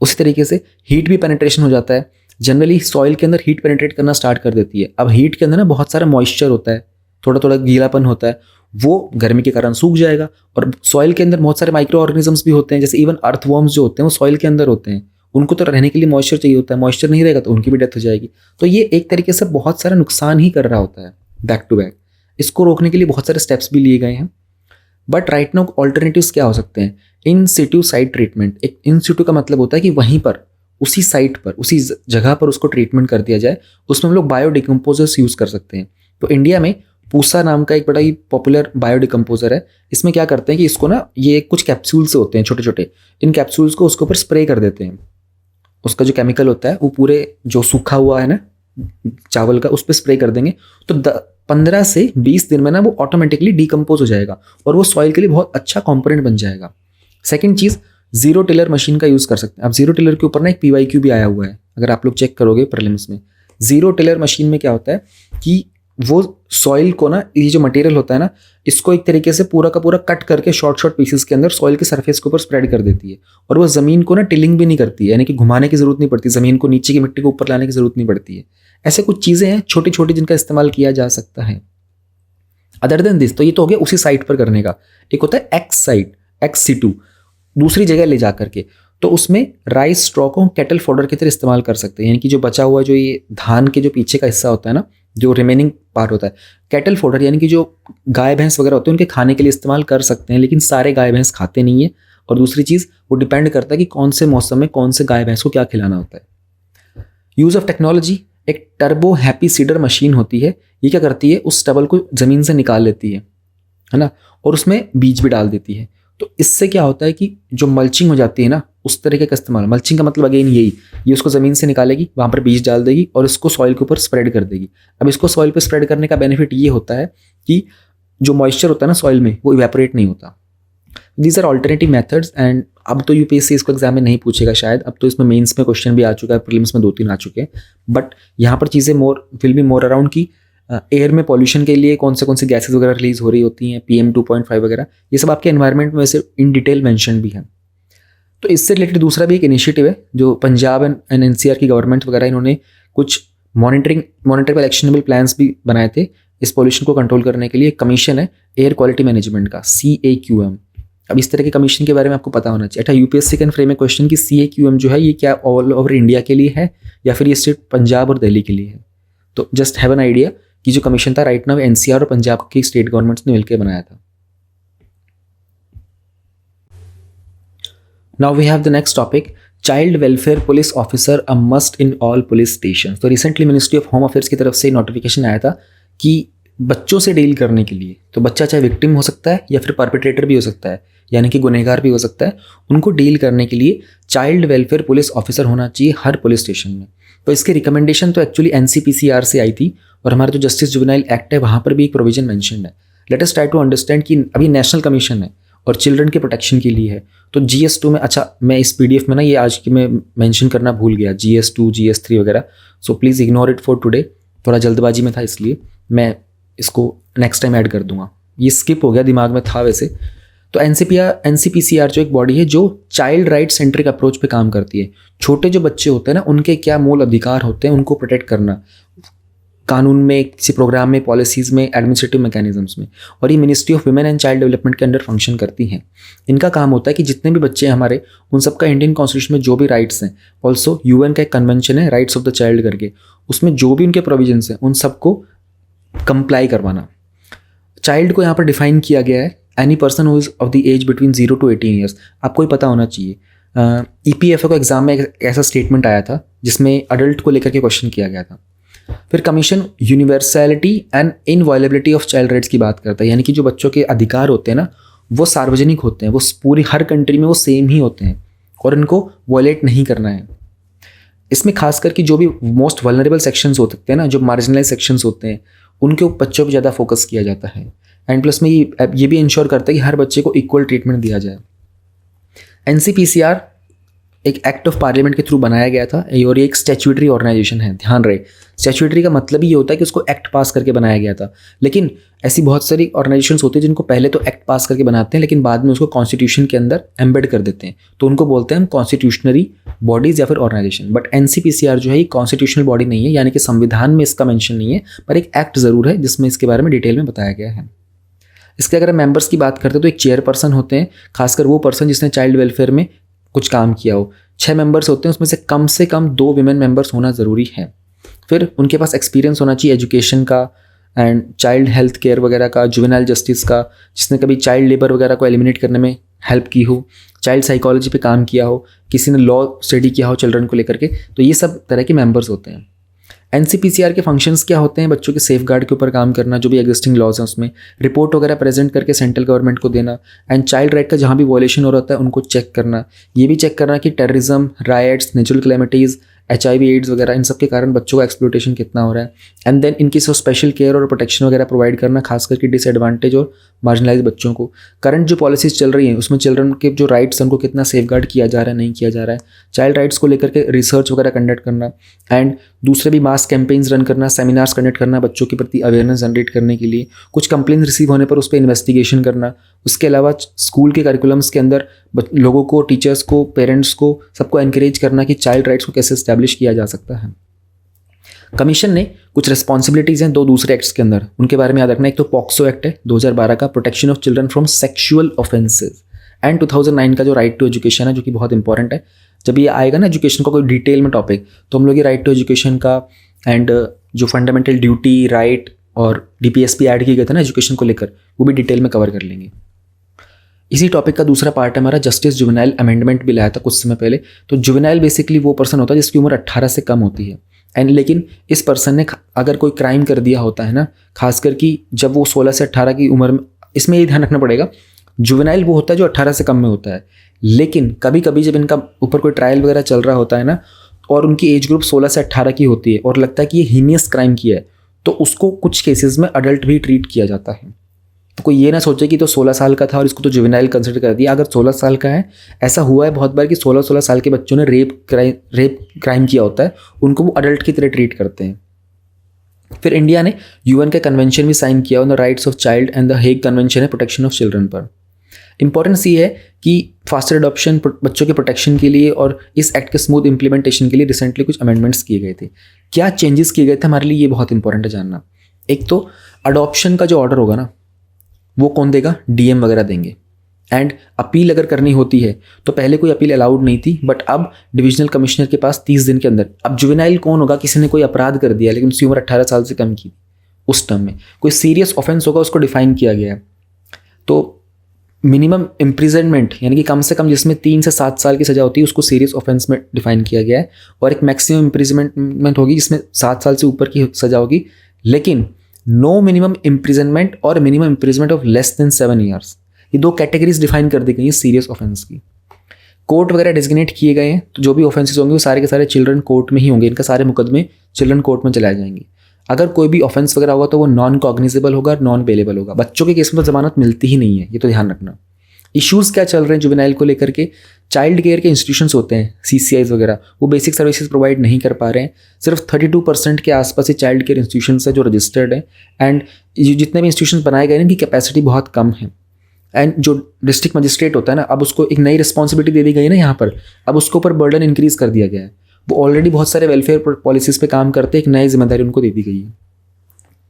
उसी तरीके से हीट भी पेनिट्रेशन हो जाता है। जनरली सॉइल के अंदर हीट पेनिट्रेट करना स्टार्ट कर देती है। अब हीट के अंदर ना बहुत सारा मॉइस्चर होता है, थोड़ा थोड़ा गीलापन होता है, वो गर्मी के कारण सूख जाएगा। और सॉइल के अंदर बहुत सारे माइक्रो ऑर्गेनिजम्स भी होते हैं, जैसे इवन अर्थवॉर्म्स जो होते हैं वो सॉइल के अंदर होते हैं, उनको तो रहने के लिए मॉइस्चर चाहिए होता है, मॉइस्चर नहीं रहेगा तो उनकी भी डेथ हो जाएगी। तो ये एक तरीके से बहुत सारा नुकसान ही कर रहा होता है बैक टू बैक। इसको रोकने के लिए बहुत सारे स्टेप्स भी लिए गए हैं। बट राइट नाउ ऑल्टरनेटिव्स क्या हो सकते हैं? इन सिटू साइट ट्रीटमेंट। एक इन सिटू का मतलब होता है कि वहीं पर, उसी साइट पर, उसी जगह पर उसको ट्रीटमेंट कर दिया जाए। उसमें हम लोग बायोडिकम्पोजर्स यूज़ कर सकते हैं। तो इंडिया में पूसा नाम का एक बड़ा ही पॉपुलर बायोडिकम्पोजर है। इसमें क्या करते हैं कि इसको ना, ये कुछ कैप्सूल्स होते हैं छोटे छोटे, इन कैप्सूल्स को उसके ऊपर स्प्रे कर देते हैं। उसका जो केमिकल होता है वो पूरे जो सूखा हुआ है ना चावल का, उस पर स्प्रे कर देंगे तो 15 से 20 दिन में ना वो ऑटोमेटिकली डिकम्पोज हो जाएगा और वो सॉइल के लिए बहुत अच्छा कॉम्पोनेंट बन जाएगा। सेकेंड चीज़, जीरो टिलर मशीन का यूज़ कर सकते हैं। अब जीरो टिलर के ऊपर ना एक PYQ भी आया हुआ है, अगर आप लोग चेक करोगे प्रीलिम्स में। जीरो टिलर मशीन में क्या होता है कि वो सॉइल को ना, ये जो मटेरियल होता है ना, इसको एक तरीके से पूरा का पूरा कट करके शॉर्ट शॉर्ट पीसेस के अंदर सॉइल के सरफेस के ऊपर स्प्रेड कर देती है। और वो ज़मीन को ना टिलिंग भी नहीं करती है, यानी कि घुमाने की ज़रूरत नहीं पड़ती, ज़मीन को नीचे की मिट्टी को ऊपर लाने की ज़रूरत नहीं पड़ती है। ऐसे कुछ चीज़ें हैं छोटी छोटी जिनका इस्तेमाल किया जा सकता है। अदर देन दिस, तो ये तो हो गया उसी साइट पर करने का। एक होता है एक्स साइट, एक्स सिटू, दूसरी जगह ले जा करके, तो उसमें राइस स्ट्रॉ को कैटल फॉडर की तरह इस्तेमाल कर सकते हैं। यानी कि जो बचा हुआ, जो ये धान के जो पीछे का हिस्सा होता है ना, जो रिमेनिंग पार्ट होता है, कैटल फॉडर यानी कि जो गाय भैंस वगैरह होते हैं उनके खाने के लिए इस्तेमाल कर सकते हैं। लेकिन सारे गाय भैंस खाते नहीं है। और दूसरी चीज़, वो डिपेंड करता है कि कौन से मौसम में कौन से गाय भैंस को क्या खिलाना होता है। यूज़ ऑफ टेक्नोलॉजी, एक टर्बो हैप्पी सीडर मशीन होती है। ये क्या करती है, उस स्टबल को ज़मीन से निकाल लेती है ना, और उसमें बीज भी डाल देती है। तो इससे क्या होता है कि जो मल्चिंग हो जाती है ना, उस तरीके का इस्तेमाल। मल्चिंग का मतलब अगेन यही, ये उसको ज़मीन से निकालेगी, वहाँ पर बीज डाल देगी और इसको सॉइल के ऊपर स्प्रेड कर देगी। अब इसको सॉइल पे स्प्रेड करने का बेनिफिट ये होता है कि जो मॉइस्चर होता है ना सॉइल में, वो इवेपोरेट नहीं होता। These are alternative methods. And अब तो UPSC इसको एग्जाम में नहीं पूछेगा शायद, अब तो इसमें मेंस में क्वेश्चन भी आ चुका है, प्रीलिम्स में 2-3 आ चुके हैं। बट यहाँ पर चीज़ें विल बी मोर अराउंड की एयर में पॉल्यूशन के लिए कौन से गैसेस वगैरह रिलीज हो रही होती हैं, PM 2.5 वगैरह, ये सब आपके एनवायरनमेंट में वैसे इन डिटेल मेंशन भी है। तो इससे रिलेटेड दूसरा भी एक इनिशिएटिव है जो पंजाब एंड NCR की गवर्नमेंट वगैरह, इन्होंने कुछ मॉनिटरेबल एक्शनेबल प्लान्स भी बनाए थे इस पॉल्यूशन को कंट्रोल करने के लिए। एक कमीशन है एयर क्वालिटी मैनेजमेंट का, CAQM। अब इस तरह के कमीशन के बारे में आपको पता होना चाहिए। अच्छा, UPSC can frame A question कि CAQM जो है ये क्या ऑल ओवर इंडिया के लिए है या फिर ये सिर्फ पंजाब और दिल्ली के लिए है। तो जस्ट हैव एन आइडिया कि जो कमीशन था राइट नाउ NCR और पंजाब की स्टेट गवर्नमेंट्स ने मिलकर बनाया था। Now we have the next topic, child welfare police officer a must in all police station. तो recently ministry of home affairs की तरफ से नोटिफिकेशन आया था कि बच्चों से डील करने के लिए, तो बच्चा चाहे विक्टिम हो सकता है या फिर परपेट्रेटर भी हो सकता है, यानी कि गुनहगार भी हो सकता है, उनको डील करने के लिए चाइल्ड वेलफेयर पुलिस ऑफिसर होना चाहिए हर पुलिस स्टेशन में। तो इसकी रिकमेंडेशन तो एक्चुअली NCPCR से आई थी और हमारा जो जस्टिस जुवेनाइल एक्ट है वहाँ पर भी एक प्रोविजन मेंशन्ड है। Let us try to understand कि अभी नेशनल कमीशन है और चिल्ड्रन के प्रोटेक्शन के लिए है। तो GS2 में, अच्छा मैं इस PDF में ना ये आज की मैं मेंशन करना भूल गया, GS2 GS3 वगैरह, so please ignore it for today, थोड़ा जल्दबाजी में था इसलिए मैं इसको नेक्स्ट टाइम ऐड कर दूंगा, ये स्किप हो गया, दिमाग में था वैसे। तो NCPCR जो एक बॉडी है जो चाइल्ड राइट सेंट्रिक अप्रोच पे काम करती है। छोटे जो बच्चे होते हैं ना, उनके क्या मूल अधिकार होते हैं उनको प्रोटेक्ट करना, कानून में, किसी प्रोग्राम में, पॉलिसीज़ में, एडमिनिस्ट्रेटिव मैकेनिज्म्स में। और ये ministry of women and child development के अंडर फंक्शन करती हैं। इनका काम होता है कि जितने भी बच्चे हैं हमारे, उन सबका इंडियन कॉन्स्टिट्यूशन में जो भी राइट्स हैं, ऑल्सो UN का एक कन्वेंशन है राइट्स ऑफ द चाइल्ड करके, उसमें जो भी उनके प्रोविजंस हैं उन सबको कंप्लाई करवाना। चाइल्ड को यहाँ पर डिफाइन किया गया है, any person who is of the age between 0 to 18 years. आपको ही पता होना चाहिए, EPFO को एग्जाम में एक ऐसा स्टेटमेंट आया था जिसमें अडल्ट को लेकर के क्वेश्चन किया गया था। फिर commission universality and inviolability of child rights की बात करता है, यानी कि जो बच्चों के अधिकार होते हैं ना, वो सार्वजनिक होते हैं, वो पूरी हर कंट्री में वो सेम ही होते हैं और इनको वायलेट नहीं करना है। इसमें खास करके जो भी मोस्ट वल्नरेबल सेक्शंस होते हैं ना, जो मार्जिनलाइज सेक्शंस होते हैं, उनके बच्चों पर ज़्यादा फोकस किया जाता है। एंड प्लस में ये भी इंश्योर करता है कि हर बच्चे को इक्वल ट्रीटमेंट दिया जाए। NCPCR एक एक्ट ऑफ पार्लियामेंट के थ्रू बनाया गया था और ये एक स्टैट्यूटरी ऑर्गेनाइजेशन है, ध्यान रहे। स्टैट्यूटरी का मतलब ही ये होता है कि उसको एक्ट पास करके बनाया गया था। लेकिन ऐसी बहुत सारी ऑर्गेनाइजेशंस होती हैं जिनको पहले तो एक्ट पास करके बनाते हैं लेकिन बाद में उसको कॉन्स्टिट्यूशन के अंदर एम्बेड कर देते हैं, तो उनको बोलते हैं हम कॉन्स्टिट्यूशनरी बॉडीज़ या फिर ऑर्गेनाइजेशन। बट एनसीपीसीआर जो है ये कॉन्स्टिट्यूशनल बॉडी नहीं है, यानी कि संविधान में इसका मेंशन नहीं है, पर एक एक्ट ज़रूर है जिसमें इसके बारे में डिटेल में बताया गया है। इसके अगर मेंबर्स की बात करते हैं तो एक चेयरपर्सन होते हैं, खासकर वो पर्सन जिसने चाइल्ड वेलफेयर में कुछ काम किया हो। 6 मेंबर्स होते हैं, उसमें से कम 2 विमेन मेंबर्स होना ज़रूरी है। फिर उनके पास एक्सपीरियंस होना चाहिए एजुकेशन का एंड चाइल्ड हेल्थ केयर वगैरह का, जुवेनाइल जस्टिस का, जिसने कभी चाइल्ड लेबर वगैरह को एलिमिनेट करने में हेल्प की हो, चाइल्ड साइकोलॉजी पे काम किया हो, किसी ने लॉ स्टडी किया हो चिल्ड्रन को लेकर के, तो ये सब तरह के मेंबर्स होते हैं। एनसीपीसीआर के फंक्शंस क्या होते हैं? बच्चों के सेफ गार्ड के ऊपर काम करना, जो भी एग्जिस्टिंग लॉज हैं उसमें रिपोर्ट वगैरह प्रेजेंट करके सेंट्रल गवर्नमेंट को देना, एंड चाइल्ड राइट का जहाँ भी वॉयलेशन हो रहा है उनको चेक करना, ये भी चेक करना कि terrorism, rights, natural calamities, HIV AIDS वगैरह इन सब के कारण बच्चों का एक्सप्लोटेशन कितना हो रहा है, एंड देन इनकी सब स्पेशल केयर और प्रोटेक्शन वगैरह प्रोवाइड करना, खास करके डिसएडवांटेज और मार्जिनलाइज बच्चों को। करंट जो पॉलिसीज चल रही हैं उसमें चिल्ड्रन के जो राइट्स हैं उनको कितना सेफगार्ड किया जा रहा है, नहीं किया जा रहा है, चाइल्ड राइट्स को लेकर के रिसर्च वगैरह कंडक्ट करना, एंड दूसरे भी मास कैंपेन्स रन करना, सेमिनार्स कंडक्ट करना बच्चों के प्रति अवेयरनेस जनरेट करने के लिए, कुछ कंप्लेंट रिसीव होने पर उस पर इन्वेस्टिगेशन करना। उसके अलावा स्कूल के करिकुलम्स के अंदर लोगों को, टीचर्स को, पेरेंट्स को, सबको एनकरेज करना कि चाइल्ड राइट्स को कैसे इस्टेब्लिश किया जा सकता है। कमीशन ने कुछ रिस्पॉन्सिबिलिटीज़ हैं 2 दूसरे एक्ट्स के अंदर, उनके बारे में याद रखना। एक तो पॉक्सो एक्ट है 2012 का, protection of children from sexual offences, and 2009 का जो राइट टू एजुकेशन है, जो कि बहुत इंपॉर्टेंट है। जब ये आएगा ना एजुकेशन का कोई डिटेल में टॉपिक, तो हम लोग ये राइट टू एजुकेशन का एंड जो फंडामेंटल ड्यूटी, राइट और DPSP ऐड किए गए थे ना एजुकेशन को लेकर, वो भी डिटेल में कवर कर लेंगे। इसी टॉपिक का दूसरा पार्ट है हमारा जस्टिस जुवेनाइल अमेंडमेंट बिल आया था कुछ समय पहले। तो जुवेनाइल बेसिकली वो पर्सन होता है जिसकी उम्र 18 से कम होती है, एंड लेकिन इस पर्सन ने अगर कोई क्राइम कर दिया होता है ना, खासकर कि जब वो 16 से 18 की उम्र में, इसमें ये ध्यान रखना पड़ेगा, जुवेनाइल वो होता है जो 18 से कम में होता है, लेकिन कभी कभी जब इनका ऊपर कोई ट्रायल वगैरह चल रहा होता है ना और उनकी एज ग्रुप 16 से 18 की होती है और लगता है कि ये हीनियस क्राइम किया है, तो उसको कुछ केसेस में अडल्ट भी ट्रीट किया जाता है। तो कोई ये ना सोचे कि तो 16 साल का था और इसको तो जुवेनाइल कंसिडर कर दिया। अगर 16 साल का है, ऐसा हुआ है बहुत बार कि 16 साल के बच्चों ने रेप क्राइम किया होता है, उनको वो अडल्ट की तरह ट्रीट करते हैं। फिर इंडिया ने UN का कन्वेंशन भी साइन किया on the rights of child and the Hague convention है प्रोटेक्शन ऑफ चिल्ड्रन पर। इंपॉर्टेंस ये है कि फास्टर अडॉप्शन, बच्चों के प्रोटेक्शन के लिए और इस एक्ट के स्मूथ इंप्लीमेंटेशन के लिए रिसेंटली कुछ अमेंडमेंट्स किए गए थे। क्या चेंजेस किए गए थे हमारे लिए, ये बहुत इंपॉर्टेंट है जानना। एक तो अडॉप्शन का जो ऑर्डर होगा ना, वो कौन देगा? DM वगैरह देंगे। एंड अपील अगर करनी होती है तो पहले कोई अपील अलाउड नहीं थी, बट अब डिविजनल कमिश्नर के पास 30 दिन के अंदर। अब जुवेनाइल कौन होगा? किसी ने कोई अपराध कर दिया लेकिन उसकी उम्र 18 साल से कम की, उस टर्म में कोई सीरियस ऑफेंस होगा, उसको डिफाइन किया गया है। तो मिनिमम इम्प्रिजनमेंट यानी कि कम से कम जिसमें 3 से 7 साल की सजा होती है उसको सीरियस ऑफेंस में डिफाइन किया गया है, और एक मैक्सिमम इम्प्रिजनमेंट होगी जिसमें 7 साल से ऊपर की सजा होगी, लेकिन नो मिनिमम इम्प्रिजनमेंट और minimum imprisonment of less than 7 years. ये 2 कैटेगरीज डिफाइन कर दी गई हैं सीरियस ऑफेंस की। कोर्ट वगैरह डेजिग्नेट किए गए हैं, तो जो भी ऑफेंसेस होंगे वो सारे के सारे चिल्ड्रन कोर्ट में ही होंगे, इनका सारे मुकदमे चिल्ड्रन कोर्ट में चलाए जाएंगे। अगर कोई भी ऑफेंस वगैरह होगा तो वो नॉन कॉग्निजेबल होगा, नॉन बेलेबल होगा। बच्चों के केस में तो जमानत मिलती ही नहीं है, ये तो ध्यान रखना। इश्यूज़ क्या चल रहे हैं जुवेनाइल को लेकर के? चाइल्ड केयर के इंस्टीट्यूशंस होते हैं CCIs वगैरह, वो बेसिक सर्विसेज प्रोवाइड नहीं कर पा रहे हैं। सिर्फ 32% के आसपास ही चाइल्ड केयर इंस्टीट्यूशंस है जो रजिस्टर्ड है, एंड जितने भी इंस्टीट्यूशंस बनाए गए हैं इनकी कैपेसिटी बहुत कम है। एंड जो डिस्ट्रिक्ट मजिस्ट्रेट होता है ना, अब उसको एक नई रिस्पॉन्सिबिलिटी दे दी गई है ना यहाँ पर, अब उसके ऊपर बर्डन इंक्रीज कर दिया गया है। वो ऑलरेडी बहुत सारे वेलफेयर पॉलिसीज़ पे काम करते हैं, एक नई जिम्मेदारी उनको दे दी गई है।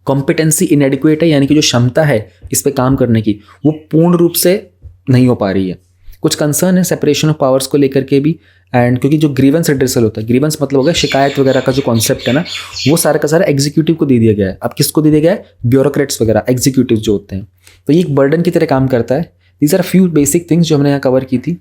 कॉम्पिटेंसी इनएडिक्वेट है, यानी कि जो क्षमता है इस पे काम करने की वो पूर्ण रूप से नहीं हो पा रही है। कुछ कंसर्न है सेपरेशन ऑफ पावर्स को लेकर के भी, एंड क्योंकि जो ग्रीवेंस एड्रेसल होता है, ग्रीवेंस मतलब होगा शिकायत वगैरह का जो कॉन्सेप्ट है ना, वो सारा का सारा एग्जीक्यूटिव को दे दिया गया है। अब किसको दे दिया गया है? ब्यूरोक्रेट्स वगैरह, एग्जीक्यूटिव जो होते हैं। तो ये एक बर्डन की तरह काम करता है। These are few basic things जो हमने यहाँ कवर की थी।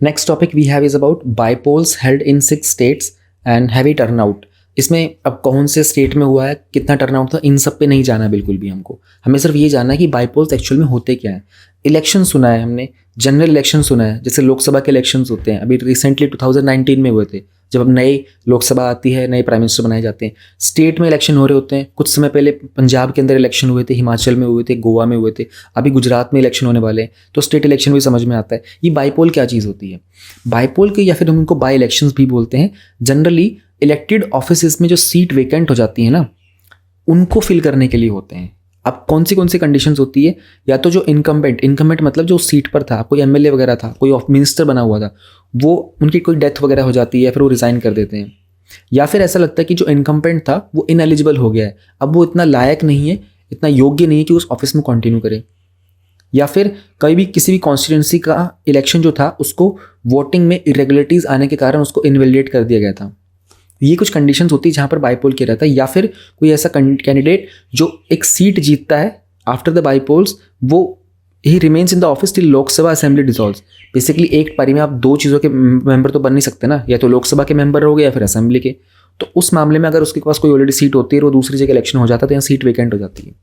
Next topic we have is about bypolls held in 6 states and heavy turnout. इसमें अब कौन से स्टेट में हुआ है, कितना टर्नआउट था, इन सब पे नहीं जाना बिल्कुल भी हमको। हमें सिर्फ ये जानना है कि बाइपोल्स एक्चुअल में होते क्या है। इलेक्शन सुना है हमने, जनरल इलेक्शन सुना है, जैसे लोकसभा के इलेक्शंस होते हैं, अभी रिसेंटली 2019 में हुए थे, जब अब नए लोकसभा आती है, नए प्राइम मिनिस्टर बनाए जाते हैं। स्टेट में इलेक्शन हो रहे होते हैं, कुछ समय पहले पंजाब के अंदर इलेक्शन हुए थे, हिमाचल में हुए थे, गोवा में हुए थे, अभी गुजरात में इलेक्शन होने वाले हैं, तो स्टेट इलेक्शन भी समझ में आता है। ये बाईपोल क्या चीज़ होती है? बाईपोल के, या फिर हम उनको बाई इलेक्शंस भी बोलते हैं, जनरली इलेक्टेड ऑफिस में जो सीट वेकेंट हो जाती है ना, उनको फिल करने के लिए होते हैं। अब कौन सी कंडीशंस होती है? या तो जो इनकम्बेंट मतलब जो सीट पर था, कोई एमएलए वगैरह था, कोई मिनिस्टर बना हुआ था, वो उनकी कोई डेथ वगैरह हो जाती है या फिर वो रिज़ाइन कर देते हैं, या फिर ऐसा लगता है कि जो इनकम्बेंट था वो इनएलिजिबल हो गया है, अब वो इतना लायक नहीं है, इतना योग्य नहीं है कि उस ऑफिस में कंटिन्यू करे, या फिर कहीं भी किसी भी कॉन्स्टिट्यूंसी का इलेक्शन जो था उसको वोटिंग में इरेगुलरिटीज़ आने के कारण उसको इनवैलिडेट कर दिया गया था। ये कुछ कंडीशंस होती है जहाँ पर बाईपोल किया रहता है। या फिर कोई ऐसा कैंडिडेट जो एक सीट जीतता है आफ्टर द बाईपोल्स, वो ही remains in the office till Lok Sabha assembly dissolves. Basically एक पारी में आप दो चीज़ों के मेंबर तो बन नहीं सकते ना, या तो लोकसभा के मेंबर हो गए या फिर असेंबली के। तो उस मामले में अगर उसके पास कोई ऑलरेडी सीट होती है और वो दूसरी जगह इलेक्शन हो जाता है तो यहाँ सीट वेकेंट हो जाती है।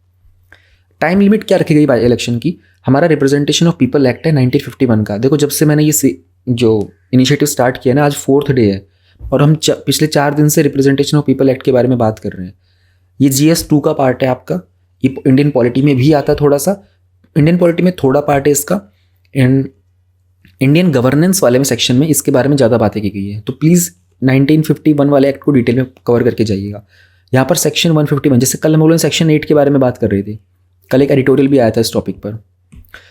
टाइम लिमिट क्या रखी गई बाई इलेक्शन की? हमारा रिप्रेजेंटेशन ऑफ पीपल एक्ट है 1951 का। देखो, जब से मैंने ये जो इनिशिएटिव स्टार्ट किया ना, आज 4th डे है और हम पिछले 4 दिन से रिप्रेजेंटेशन ऑफ पीपल एक्ट के बारे में बात कर रहे हैं। ये GS2 का पार्ट है आपका। ये इंडियन पॉलिटी में भी आता है थोड़ा सा, इंडियन पॉलिटी में थोड़ा पार्ट है इसका, एंड इंडियन गवर्नेंस वाले में सेक्शन में इसके बारे में ज़्यादा बातें की गई है। तो प्लीज़ 1951 वाले एक्ट को डिटेल में कवर करके जाइएगा। यहाँ पर सेक्शन 151, जैसे कल हम लोग सेक्शन 8 के बारे में बात कर रहे थे, कल एक एडिटोरियल भी आया था इस टॉपिक पर।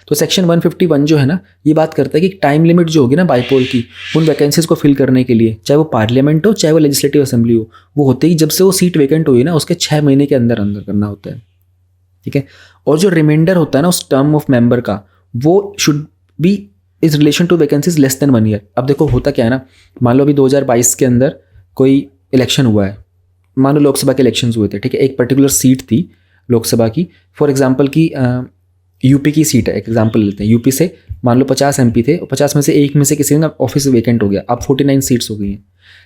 तो सेक्शन 151 जो है ना, ये बात करता है कि टाइम लिमिट जो होगी ना बाईपोल की, उन वैकेंसीज को फिल करने के लिए, चाहे वो पार्लियामेंट हो चाहे वो लेजिस्लेटिव असेंबली हो, वो होते ही जब से वो सीट वैकेंट हुई ना उसके 6 महीने के अंदर अंदर करना होता है। ठीक है। और जो रिमाइंडर होता है ना उस टर्म ऑफ मेंबर का, वो should be is relation to vacancies less than 1 year. अब देखो होता क्या है ना, मान लो अभी 2022 के अंदर कोई इलेक्शन हुआ है, मान लो लोकसभा के इलेक्शन हुए थे, ठीक है, एक पर्टिकुलर सीट थी लोकसभा की, फॉर एग्जाम्पल की यूपी की सीट है, एक एग्जाम्पल लेते हैं, यूपी से मान लो 50 MP थे, 50 में से एक में से किसी का ऑफिस वैकेंट हो गया, अब 49 सीट्स हो गई हैं।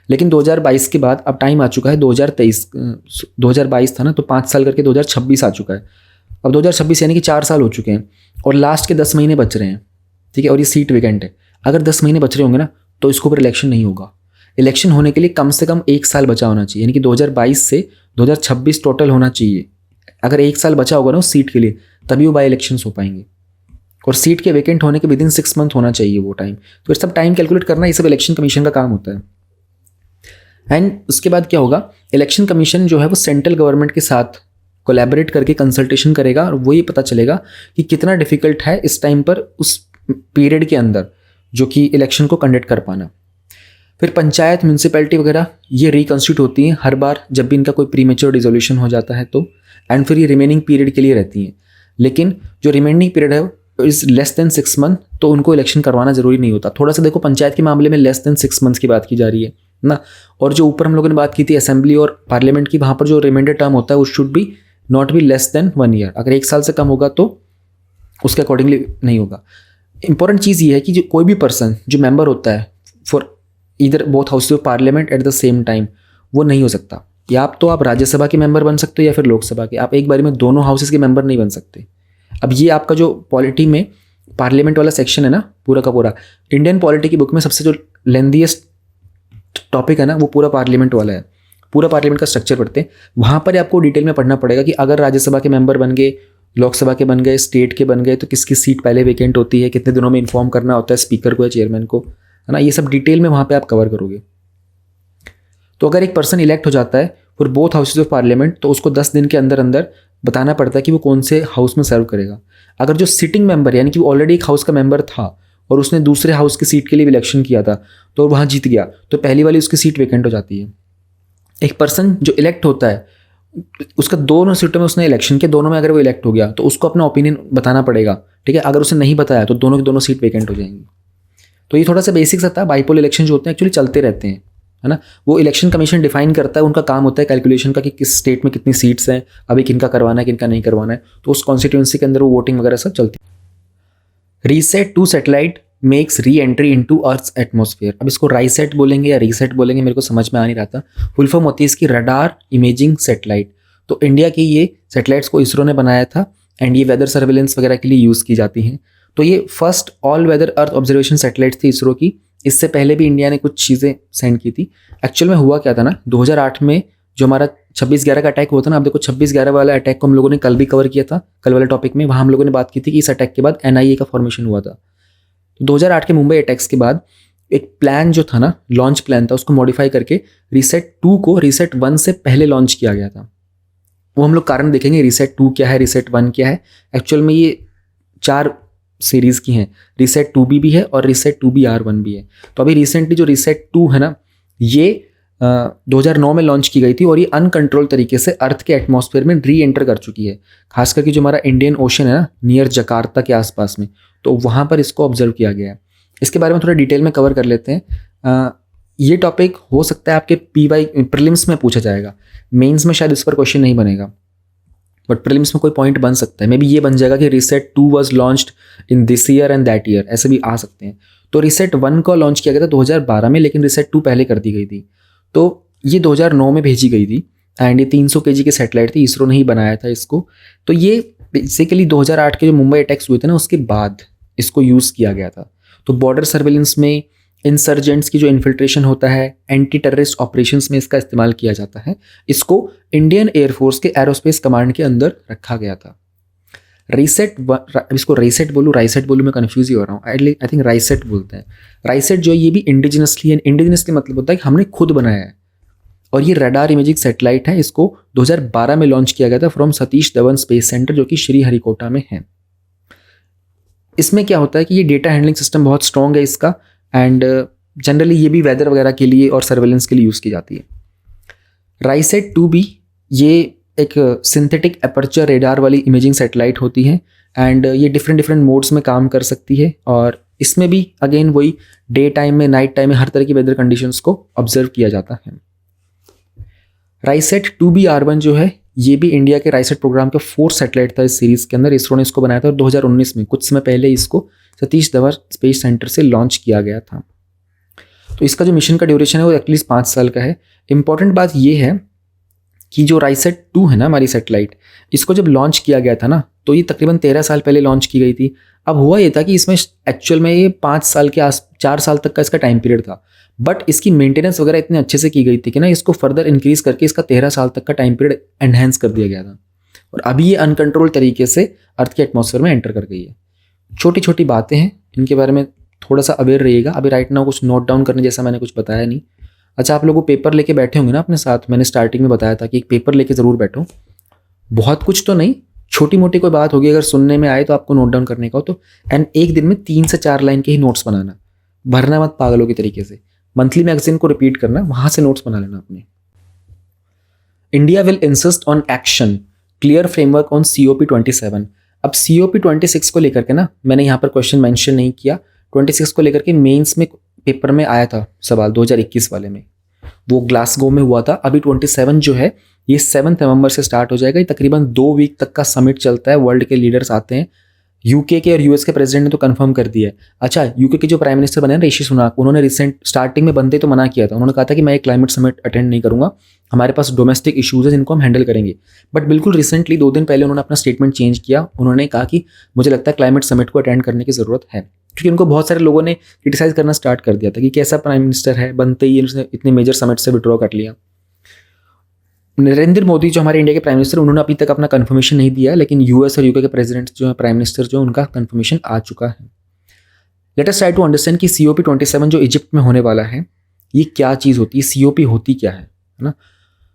लेकिन 2022 के बाद अब टाइम आ चुका है 2022 था ना, तो 5 साल करके 2026 आ चुका है। अब 2026 यानी कि 4 साल हो चुके हैं और लास्ट के 10 महीने बच रहे हैं, ठीक है, और ये सीट वैकेंट है। अगर 10 महीने बच रहे होंगे ना तो इसके ऊपर इलेक्शन नहीं होगा। इलेक्शन होने के लिए कम से कम 1 साल बचा होना चाहिए, यानी कि 2022 से 2026 टोटल होना चाहिए। अगर 1 साल बचा होगा ना उस सीट के लिए, तभी वो बाई इलेक्शंस हो पाएंगे। और सीट के वैकेंट होने के विदिन 6 मंथ होना चाहिए वो टाइम। तो ये सब टाइम कैलकुलेट करना, ये सब इलेक्शन कमीशन का काम होता है। एंड उसके बाद क्या होगा, इलेक्शन कमीशन जो है वो सेंट्रल गवर्नमेंट के साथ कोलैबोरेट करके कंसल्टेशन करेगा और वो ये पता चलेगा कि कितना डिफिकल्ट है इस टाइम पर उस पीरियड के अंदर जो कि इलेक्शन को कंडक्ट कर पाना। फिर पंचायत, म्यूनसिपैलिटी वगैरह ये रिकॉन्स्टिट्यूट होती हैं हर बार जब भी इनका कोई प्रीमेच्योर डिसोल्यूशन हो जाता है तो, एंड फिर ये रिमेनिंग पीरियड के लिए रहती हैं। लेकिन जो रिमेनिंग पीरियड है इज लेस देन 6 मंथ, तो उनको इलेक्शन करवाना जरूरी नहीं होता। थोड़ा सा देखो, पंचायत के मामले में लेस देन 6 मंथ्स की बात की जा रही है ना। और जो ऊपर हम लोगों ने बात की थी असेंबली और पार्लियामेंट की, वहाँ पर जो रिमाइंडर टर्म होता है वो should B not be less than 1 year. अगर 1 साल से कम होगा तो उसके अकॉर्डिंगली नहीं होगा। इंपॉर्टेंट चीज़ ये है कि जो कोई भी पर्सन जो मेंबर होता है फॉर इधर both houses of parliament at the same time, वो नहीं हो सकता। या आप तो आप राज्यसभा के मेंबर बन सकते हो या फिर लोकसभा के, आप एक बारी में दोनों हाउसेज के मेंबर नहीं बन सकते। अब ये आपका जो पॉलिटी में पार्लियामेंट वाला सेक्शन है ना, पूरा का पूरा इंडियन पॉलिटी की बुक में सबसे जो लेंथीएस्ट टॉपिक है ना, वो पूरा पार्लियामेंट वाला है। पूरा पार्लियामेंट का स्ट्रक्चर पढ़ते हैं, वहाँ पर आपको डिटेल में पढ़ना पड़ेगा कि अगर राज्यसभा के मेंबर बन गए, लोकसभा के बन गए, स्टेट के बन गए, तो किसकी सीट पहले वेकेंट होती है, कितने दिनों में इन्फॉर्म करना होता है स्पीकर को या चेयरमैन को, है ना। ये सब डिटेल में वहाँ पे आप कवर करोगे। तो अगर एक पर्सन इलेक्ट हो जाता है for both houses of parliament, तो उसको 10 दिन के अंदर अंदर बताना पड़ता है कि वो कौन से हाउस में सर्व करेगा। अगर जो सिटिंग मेंबर यानी कि वो ऑलरेडी एक हाउस का मेंबर था और उसने दूसरे हाउस की सीट के लिए इलेक्शन किया था तो वहाँ जीत गया, तो पहली वाली उसकी सीट वेकेंट हो जाती है। एक पर्सन जो इलेक्ट होता है, उसका दोनों सीटों में उसने इलेक्शन किया, दोनों में अगर वो इलेक्ट हो गया तो उसको अपना ओपिनियन बताना पड़ेगा, ठीक है। अगर उसने नहीं बताया तो दोनों की दोनों सीट वेकेंट हो जाएंगी। तो ये थोड़ा सा बेसिक्स आता है। बाईपोल इलेक्शन जो होते हैं एक्चुअली चलते रहते हैं, है ना। वो इलेक्शन कमीशन डिफाइन करता है, उनका काम होता है कैलकुलेशन का कि किस स्टेट में कितनी सीट्स हैं, अभी किनका करवाना है किनका नहीं करवाना है, तो उस कॉन्स्टिट्यूंसी के अंदर वो वोटिंग वगैरह सब चलती है। Reset to satellite makes re entry into earth's atmosphere. अब इसको राइसेट बोलेंगे या रीसेट बोलेंगे, मेरे को समझ में आ नहीं रहा था। फुल फॉर्म होती है इसकी रडार इमेजिंग सैटेलाइट। तो इंडिया की ये सैटेलाइट्स को इसरो ने बनाया था एंड ये वेदर सर्वेलेंस वगैरह के लिए यूज़ की जाती हैं। तो ये first all weather earth observation satellite थी इसरो की, इससे पहले भी इंडिया ने कुछ चीज़ें सेंड की थी। एक्चुअल में हुआ क्या था ना, 2008 में जो हमारा 26/11 का अटैक हुआ था ना, अब देखो 26/11 वाला अटैक को हम लोगों ने कल भी कवर किया था, कल वाले टॉपिक में। वहाँ हम लोगों ने बात की थी कि इस अटैक के बाद NIA का फॉर्मेशन हुआ था। तो 2008 के मुंबई अटैक्स के बाद एक प्लान जो था ना, लॉन्च प्लान था, उसको मॉडिफाई करके रीसेट 2 को रीसेट 1 से पहले लॉन्च किया गया था। वो हम लोग कारण देखेंगे, रीसेट 2 क्या है, रीसेट 1 क्या है। एक्चुअल में ये 4 सीरीज़ की हैं, रीसेट 2B भी है और रीसेट 2BR1 भी है। तो अभी रिसेंटली जो रीसेट 2 है ना, ये 2009 में लॉन्च की गई थी और ये अनकंट्रोल तरीके से अर्थ के एटमॉस्फेयर में री एंटर कर चुकी है। खास करके जो हमारा इंडियन ओशन है ना, नियर जकार्ता के आसपास में, तो वहाँ पर इसको ऑब्जर्व किया गया है। इसके बारे में थोड़ा डिटेल में कवर कर लेते हैं। ये टॉपिक हो सकता है आपके PY प्रीलिम्स में पूछा जाएगा, मेंस में शायद इस पर क्वेश्चन नहीं बनेगा, बट प्रीलिम्स में कोई पॉइंट बन सकता है। मे बी ये बन जाएगा कि reset 2 was launched in this year and that year, ऐसे भी आ सकते हैं। तो रीसेट 1 को लॉन्च किया गया था 2012 में, लेकिन रीसेट 2 पहले कर दी गई थी। तो ये 2009 में भेजी गई थी एंड ये 300 kg की सैटेलाइट थी, इसरो ने ही बनाया था इसको। तो ये बेसिकली 2008 के जो मुंबई अटैक्स हुए थे ना, उसके बाद इसको यूज़ किया गया था। तो बॉर्डर सर्वेलेंस में, इंसर्जेंट्स की जो इन्फिल्ट्रेशन होता है, एंटी टेररिस्ट ऑपरेशंस में इसका इस्तेमाल किया जाता है। इसको इंडियन एयरफोर्स के एरोस्पेस कमांड के अंदर रखा गया था। रीसेट, इसको रीसेट बोलूँ राइसेट बोलूँ, मैं कन्फ्यूज ही हो रहा हूँ। आई थिंक राइसेट बोलते हैं। राइसेट जो ये भी इंडिजिनसली, इंडिजिनसली मतलब होता है कि हमने खुद बनाया है। और ये रडार इमेजिंग सैटेलाइट है, इसको 2012 में लॉन्च किया गया था from Satish Dhawan space centre, जो कि श्रीहरिकोटा में है। इसमें क्या होता है कि ये डेटा हैंडलिंग सिस्टम बहुत स्ट्रॉन्ग है इसका, एंड जनरली ये भी वेदर वगैरह के लिए और सर्वेलेंस के लिए यूज़ की जाती है। राइसेट 2B ये एक सिंथेटिक अपर्चर रेडार वाली इमेजिंग सैटेलाइट होती है एंड ये डिफरेंट मोड्स में काम कर सकती है। और इसमें भी अगेन वही डे टाइम में, नाइट टाइम में, हर तरह की वेदर कंडीशंस को ऑब्जर्व किया जाता है। राइसेट 2BR1 जो है, ये भी इंडिया के राइसेट प्रोग्राम का 4th सैटेलाइट था इस सीरीज़ के अंदर। इसरो ने इसको बनाया था और 2019 में, कुछ समय पहले, इसको सतीश धवन स्पेस सेंटर से लॉन्च किया गया था। तो इसका जो मिशन का ड्यूरेशन है वो एटलीस्ट 5 साल का है। इंपॉर्टेंट बात ये है कि जो राइसेट 2 है ना हमारी सैटेलाइट, इसको जब लॉन्च किया गया था ना, तो ये तकरीबन 13 साल पहले लॉन्च की गई थी। अब हुआ ये था कि इसमें एक्चुअल में ये 5 साल के 4 साल तक का इसका टाइम पीरियड था, बट इसकी मेंटेनेंस वगैरह इतने अच्छे से की गई थी कि ना इसको फर्दर इंक्रीज करके इसका 13 साल तक का टाइम पीरियड एनहेंस कर दिया गया था। और अभी ये अनकंट्रोल तरीके से अर्थ के एटमॉस्फेयर में एंटर कर गई है। छोटी छोटी बातें हैं, इनके बारे में थोड़ा सा अवेयर रहिएगा। अभी राइट नाउ कुछ नोट डाउन करने जैसा मैंने कुछ बताया नहीं। अच्छा, आप लोगों पेपर लेके बैठे होंगे ना अपने साथ, मैंने स्टार्टिंग में बताया था कि एक पेपर लेके ज़रूर बैठो। बहुत कुछ तो नहीं, छोटी मोटी कोई बात होगी अगर सुनने में आए तो आपको नोट डाउन करने का हो तो, एंड एक दिन में 3 से 4 लाइन के ही नोट्स बनाना, भरना मत पागलों की तरीके से। मंथली मैगजीन को रिपीट करना, वहां से नोट्स बना लेना अपने। India will insist on action, clear framework on COP27। अब COP26 को लेकर के ना, मैंने यहाँ पर क्वेश्चन मेंशन नहीं किया। 26 को लेकर के मेंस में पेपर में आया था सवाल 2021 वाले में, वो ग्लासगो में हुआ था। अभी 27 जो है ये 7 नवंबर से स्टार्ट हो जाएगा। ये तकरीबन 2 वीक तक का समिट चलता है, वर्ल्ड के लीडर्स आते हैं। यूके के और यूएस के प्रेसिडेंट ने तो कंफर्म कर दिया है। अच्छा, यूके के जो प्राइम मिनिस्टर बने हैं ऋषि सुनाक, उन्होंने रिसेंट स्टार्टिंग में बनते तो मना किया था। उन्होंने कहा था कि मैं एक क्लाइमेट समिट अटेंड नहीं करूंगा, हमारे पास डोमेस्टिक इश्यूज है जिनको हम हैंडल करेंगे। बट बिल्कुल रिसेंटली 2 दिन पहले उन्होंने अपना स्टेटमेंट चेंज किया। उन्होंने कहा कि मुझे लगता है क्लाइमेट समिट को अटेंड करने की ज़रूरत है, क्योंकि उनको बहुत सारे लोगों ने क्रिटिसाइज करना स्टार्ट कर दिया था कि कैसा प्राइम मिनिस्टर है, बनते ही उसने इतने मेजर समिट से विड्रॉ कर लिया। नरेंद्र मोदी जो हमारे इंडिया के प्राइम मिनिस्टर, उन्होंने अभी तक अपना कंफर्मेशन नहीं दिया, लेकिन यूएस और यूके के प्रेसिडेंट जो है, प्राइम मिनिस्टर जो, उनका कंफर्मेशन आ चुका है। Let us try to understand कि COP27 जो इजिप्ट में होने वाला है, ये क्या चीज़ होती है, COP होती क्या है ना।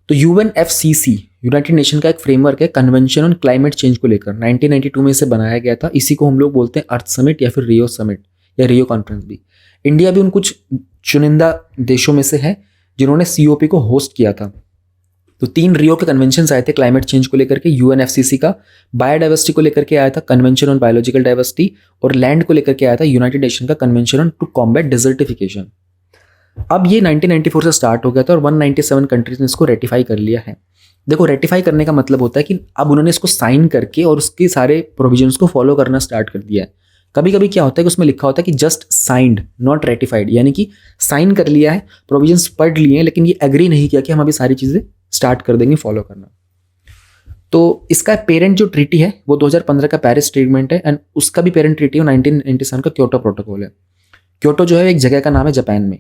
तो UNFCCC यूनाइटेड नेशन का एक फ्रेमवर्क है कन्वेंशन ऑन क्लाइमेट चेंज को लेकर, 1992 में इसे बनाया गया था। इसी को हम लोग बोलते हैं अर्थ समिट या फिर रियो समिट या रियो कॉन्फ्रेंस भी। इंडिया भी उन कुछ चुनिंदा देशों में से है जिन्होंने COP को होस्ट किया था। तो 3 रियो के कन्वेंशन आए थे क्लाइमेट चेंज को लेकर के। UNFCCC का बायोडाइवर्सिटी को लेकर के आया था कन्वेंशन ऑन बायोलॉजिकल डाइवर्सिटी, और लैंड को लेकर के आया था यूनाइटेड नेशन का convention on to combat desertification. अब ये 1994 से स्टार्ट हो गया था और 197 कंट्रीज ने इसको रेटिफाई कर लिया है। देखो, रेटिफाई करने का मतलब होता है कि अब उन्होंने इसको साइन करके और उसके सारे प्रोविजंस को फॉलो करना स्टार्ट कर दिया है। कभी कभी क्या होता है कि उसमें लिखा होता है कि जस्ट साइंड नॉट रेटिफाइड, यानी कि साइन कर लिया है, प्रोविजंस पढ़ लिए हैं, लेकिन ये एग्री नहीं किया कि हम अभी सारी चीज़ें स्टार्ट कर देंगे फॉलो करना। तो इसका पेरेंट जो ट्रीटी है वो 2015 का पेरिस एग्रीमेंट है, एंड उसका भी पेरेंट ट्रीटी है 1997 का क्योटो प्रोटोकॉल है। क्योटो जो है एक जगह का नाम है जापान में।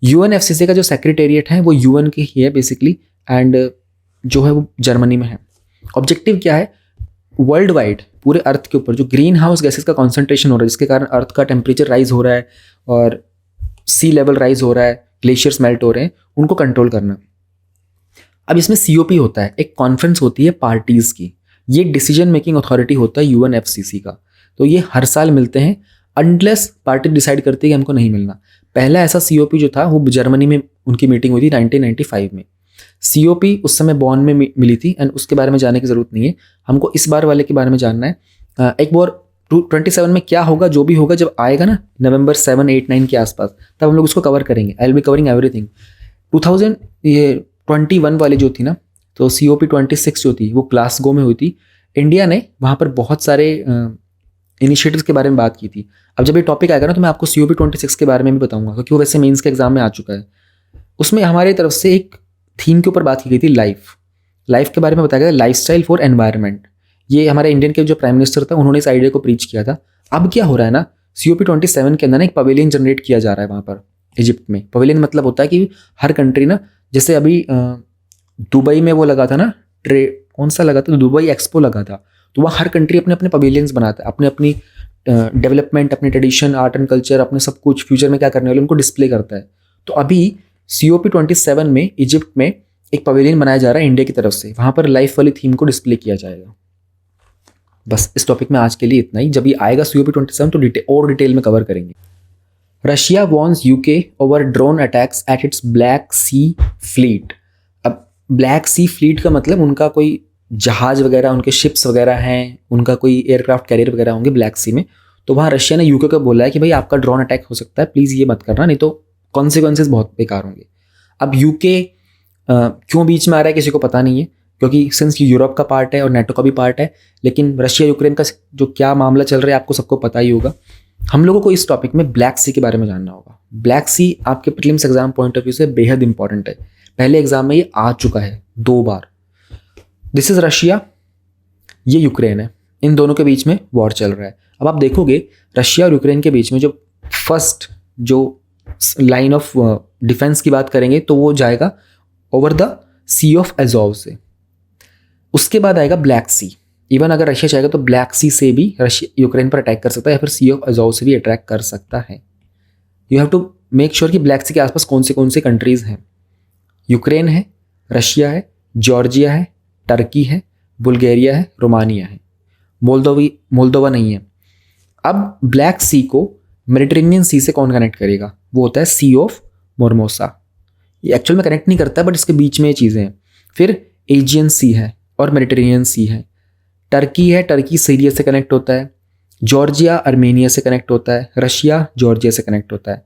यूएनएफसीसी का जो सेक्रेटेरिएट है वो यूएन की ही है बेसिकली, एंड जो है वो जर्मनी में है। ऑब्जेक्टिव क्या है, वर्ल्ड वाइड पूरे अर्थ के ऊपर जो ग्रीन हाउस गैसेस का कॉन्सेंट्रेशन हो रहा है, जिसके कारण अर्थ का टेम्परेचर राइज हो रहा है और सी लेवल राइज हो रहा है, ग्लेशियर्स मेल्ट हो रहे हैं, उनको कंट्रोल करना। अब इसमें COP होता है, एक कॉन्फ्रेंस होती है पार्टीज़ की, ये डिसीजन मेकिंग अथॉरिटी होता है यूएनएफसीसी का। तो ये हर साल मिलते हैं अनलेस पार्टी डिसाइड करती है कि हमको नहीं मिलना। पहला ऐसा COP जो था वो जर्मनी में उनकी मीटिंग हुई थी 1995 में। COP उस समय बॉन में मिली थी, एंड उसके बारे में जानने की ज़रूरत नहीं है, हमको इस बार वाले के बारे में जानना है। एक बार 27 में क्या होगा, जो भी होगा जब आएगा ना नवंबर 7, 8, 9 के आसपास, तब हम लोग उसको कवर करेंगे। I will be covering everything. 2021 वाली जो थी ना, तो COP 26 जो थी वो ग्लासगो में हुई थी। इंडिया ने वहाँ पर बहुत सारे इनिशिएटिव्स के बारे में बात की थी। अब जब ये टॉपिक आएगा ना तो मैं आपको COP 26 के बारे में भी बताऊंगा, क्योंकि वो वैसे मेंस के एग्जाम में आ चुका है। उसमें हमारी तरफ से एक थीम के ऊपर बात की गई थी, लाइफ के बारे में बताया गया, लाइफस्टाइल फॉर एनवायरनमेंट। ये हमारे इंडियन के जो प्राइम मिनिस्टर था उन्होंने इस आइडिया को प्रीच किया था। अब क्या हो रहा है ना, COP 27 के अंदर ना एक पवेलियन जनरेट किया जा रहा है वहाँ पर इजिप्ट में। पवेलियन मतलब होता है कि हर कंट्री ना, जैसे अभी दुबई में वो लगा था ना, कौन सा लगा था, तो दुबई एक्सपो लगा था, तो वहाँ हर कंट्री अपने अपने पवेलियंस बनाता है, अपने अपनी डेवलपमेंट, अपनी ट्रेडिशन, आर्ट एंड कल्चर, अपने सब कुछ फ्यूचर में क्या करने वाले उनको डिस्प्ले करता है। तो अभी COP 27 में इजिप्ट में एक पवेलियन बनाया जा रहा है इंडिया की तरफ से, वहाँ पर लाइफ वाली थीम को डिस्प्ले किया जाएगा। बस इस टॉपिक में आज के लिए इतना ही। जब ये आएगा COP 27 तो डिटेल में कवर करेंगे। Russia warns UK over drone attacks at its black sea fleet. अब ब्लैक सी फ्लीट का मतलब उनका कोई जहाज वगैरह, उनके शिप्स वगैरह हैं, उनका कोई एयरक्राफ्ट कैरियर वगैरह होंगे ब्लैक सी में। तो वहाँ रशिया ने UK को बोला है कि भाई आपका ड्रोन अटैक हो सकता है, प्लीज़ ये मत करना, नहीं तो कॉन्सिक्वेंसेज बहुत बेकार होंगे। अब UK क्यों बीच में आ रहा है किसी को पता नहीं है, क्योंकि सिंस यूरोप का पार्ट है और NATO का भी पार्ट है, लेकिन रशिया यूक्रेन का जो क्या मामला चल रहा है आपको सबको पता ही होगा। हम लोगों को इस टॉपिक में ब्लैक सी के बारे में जानना होगा। ब्लैक सी आपके prelims exam point of view से बेहद इंपॉर्टेंट है। पहले एग्जाम में ये आ चुका है 2 बार। दिस इज रशिया, ये यूक्रेन है, इन दोनों के बीच में वॉर चल रहा है। अब आप देखोगे रशिया और यूक्रेन के बीच में जो फर्स्ट जो लाइन ऑफ डिफेंस की बात करेंगे तो वो जाएगा over the sea of Azov से। उसके बाद आएगा ब्लैक सी। इवन अगर रशिया चाहेगा तो ब्लैक सी से भी रशिया यूक्रेन पर अटैक कर सकता है, या फिर सी ऑफ एजोव से भी अटैक कर सकता है। You have to make sure कि ब्लैक सी के आसपास कौन से कंट्रीज हैं। यूक्रेन है, रशिया है, जॉर्जिया है, टर्की है, बुल्गारिया है, रोमानिया है, मोल्दोवा नहीं है। अब ब्लैक सी को मेडिटेरेनियन सी से कौन कनेक्ट करेगा, वो होता है सी ऑफ मोरमोसा। ये एक्चुअल में कनेक्ट नहीं करता है, बट इसके बीच में ये चीज़ें हैं। फिर एजियन सी है और मेडिटेरेनियन सी है। टर्की है, टर्की सीरिया से कनेक्ट होता है। जॉर्जिया अर्मेनिया से कनेक्ट होता है। रशिया जॉर्जिया से कनेक्ट होता है।